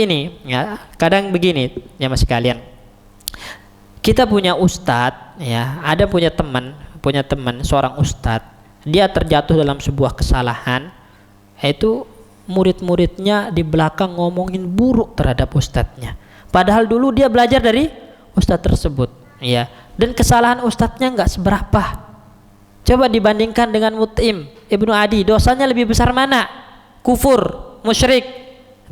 begini jemaah sekalian. Kita punya ustadz, ya, ada punya teman seorang ustadz, dia terjatuh dalam sebuah kesalahan, yaitu murid-muridnya di belakang ngomongin buruk terhadap ustadznya. Padahal dulu dia belajar dari ustadz tersebut, ya, dan kesalahan ustadznya nggak seberapa. Coba dibandingkan dengan Mut'im ibnu Adi, dosanya lebih besar mana? Kufur, musyrik.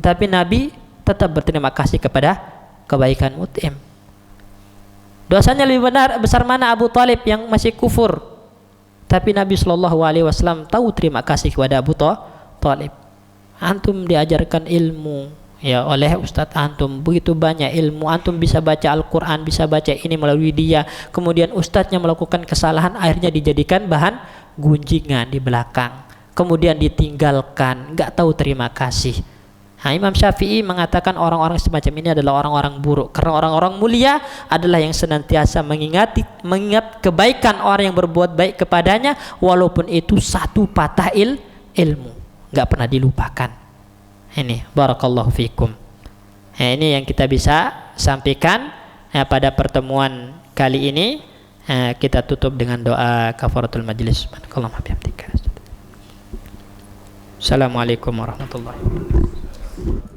Tapi Nabi tetap berterima kasih kepada kebaikan Mut'im. Dosanya lebih besar mana? Abu Talib yang masih kufur. Tapi Nabi SAW tahu terima kasih kepada Abu Talib. Antum diajarkan ilmu, ya, oleh Ustadz antum, begitu banyak ilmu, antum bisa baca Al-Quran, bisa baca ini melalui dia. Kemudian Ustadznya melakukan kesalahan, akhirnya dijadikan bahan gunjingan di belakang, kemudian ditinggalkan, nggak tahu terima kasih. Nah, Imam Syafi'i mengatakan orang-orang semacam ini adalah orang-orang buruk, karena orang-orang mulia adalah yang senantiasa mengingat kebaikan orang yang berbuat baik kepadanya, walaupun itu satu patah ilmu, nggak pernah dilupakan. Ini barakallahu fikum. Nah, ini yang kita bisa sampaikan pada pertemuan kali ini. Kita tutup dengan doa kafaratul majlis. Assalamualaikum warahmatullahi wabarakatuh.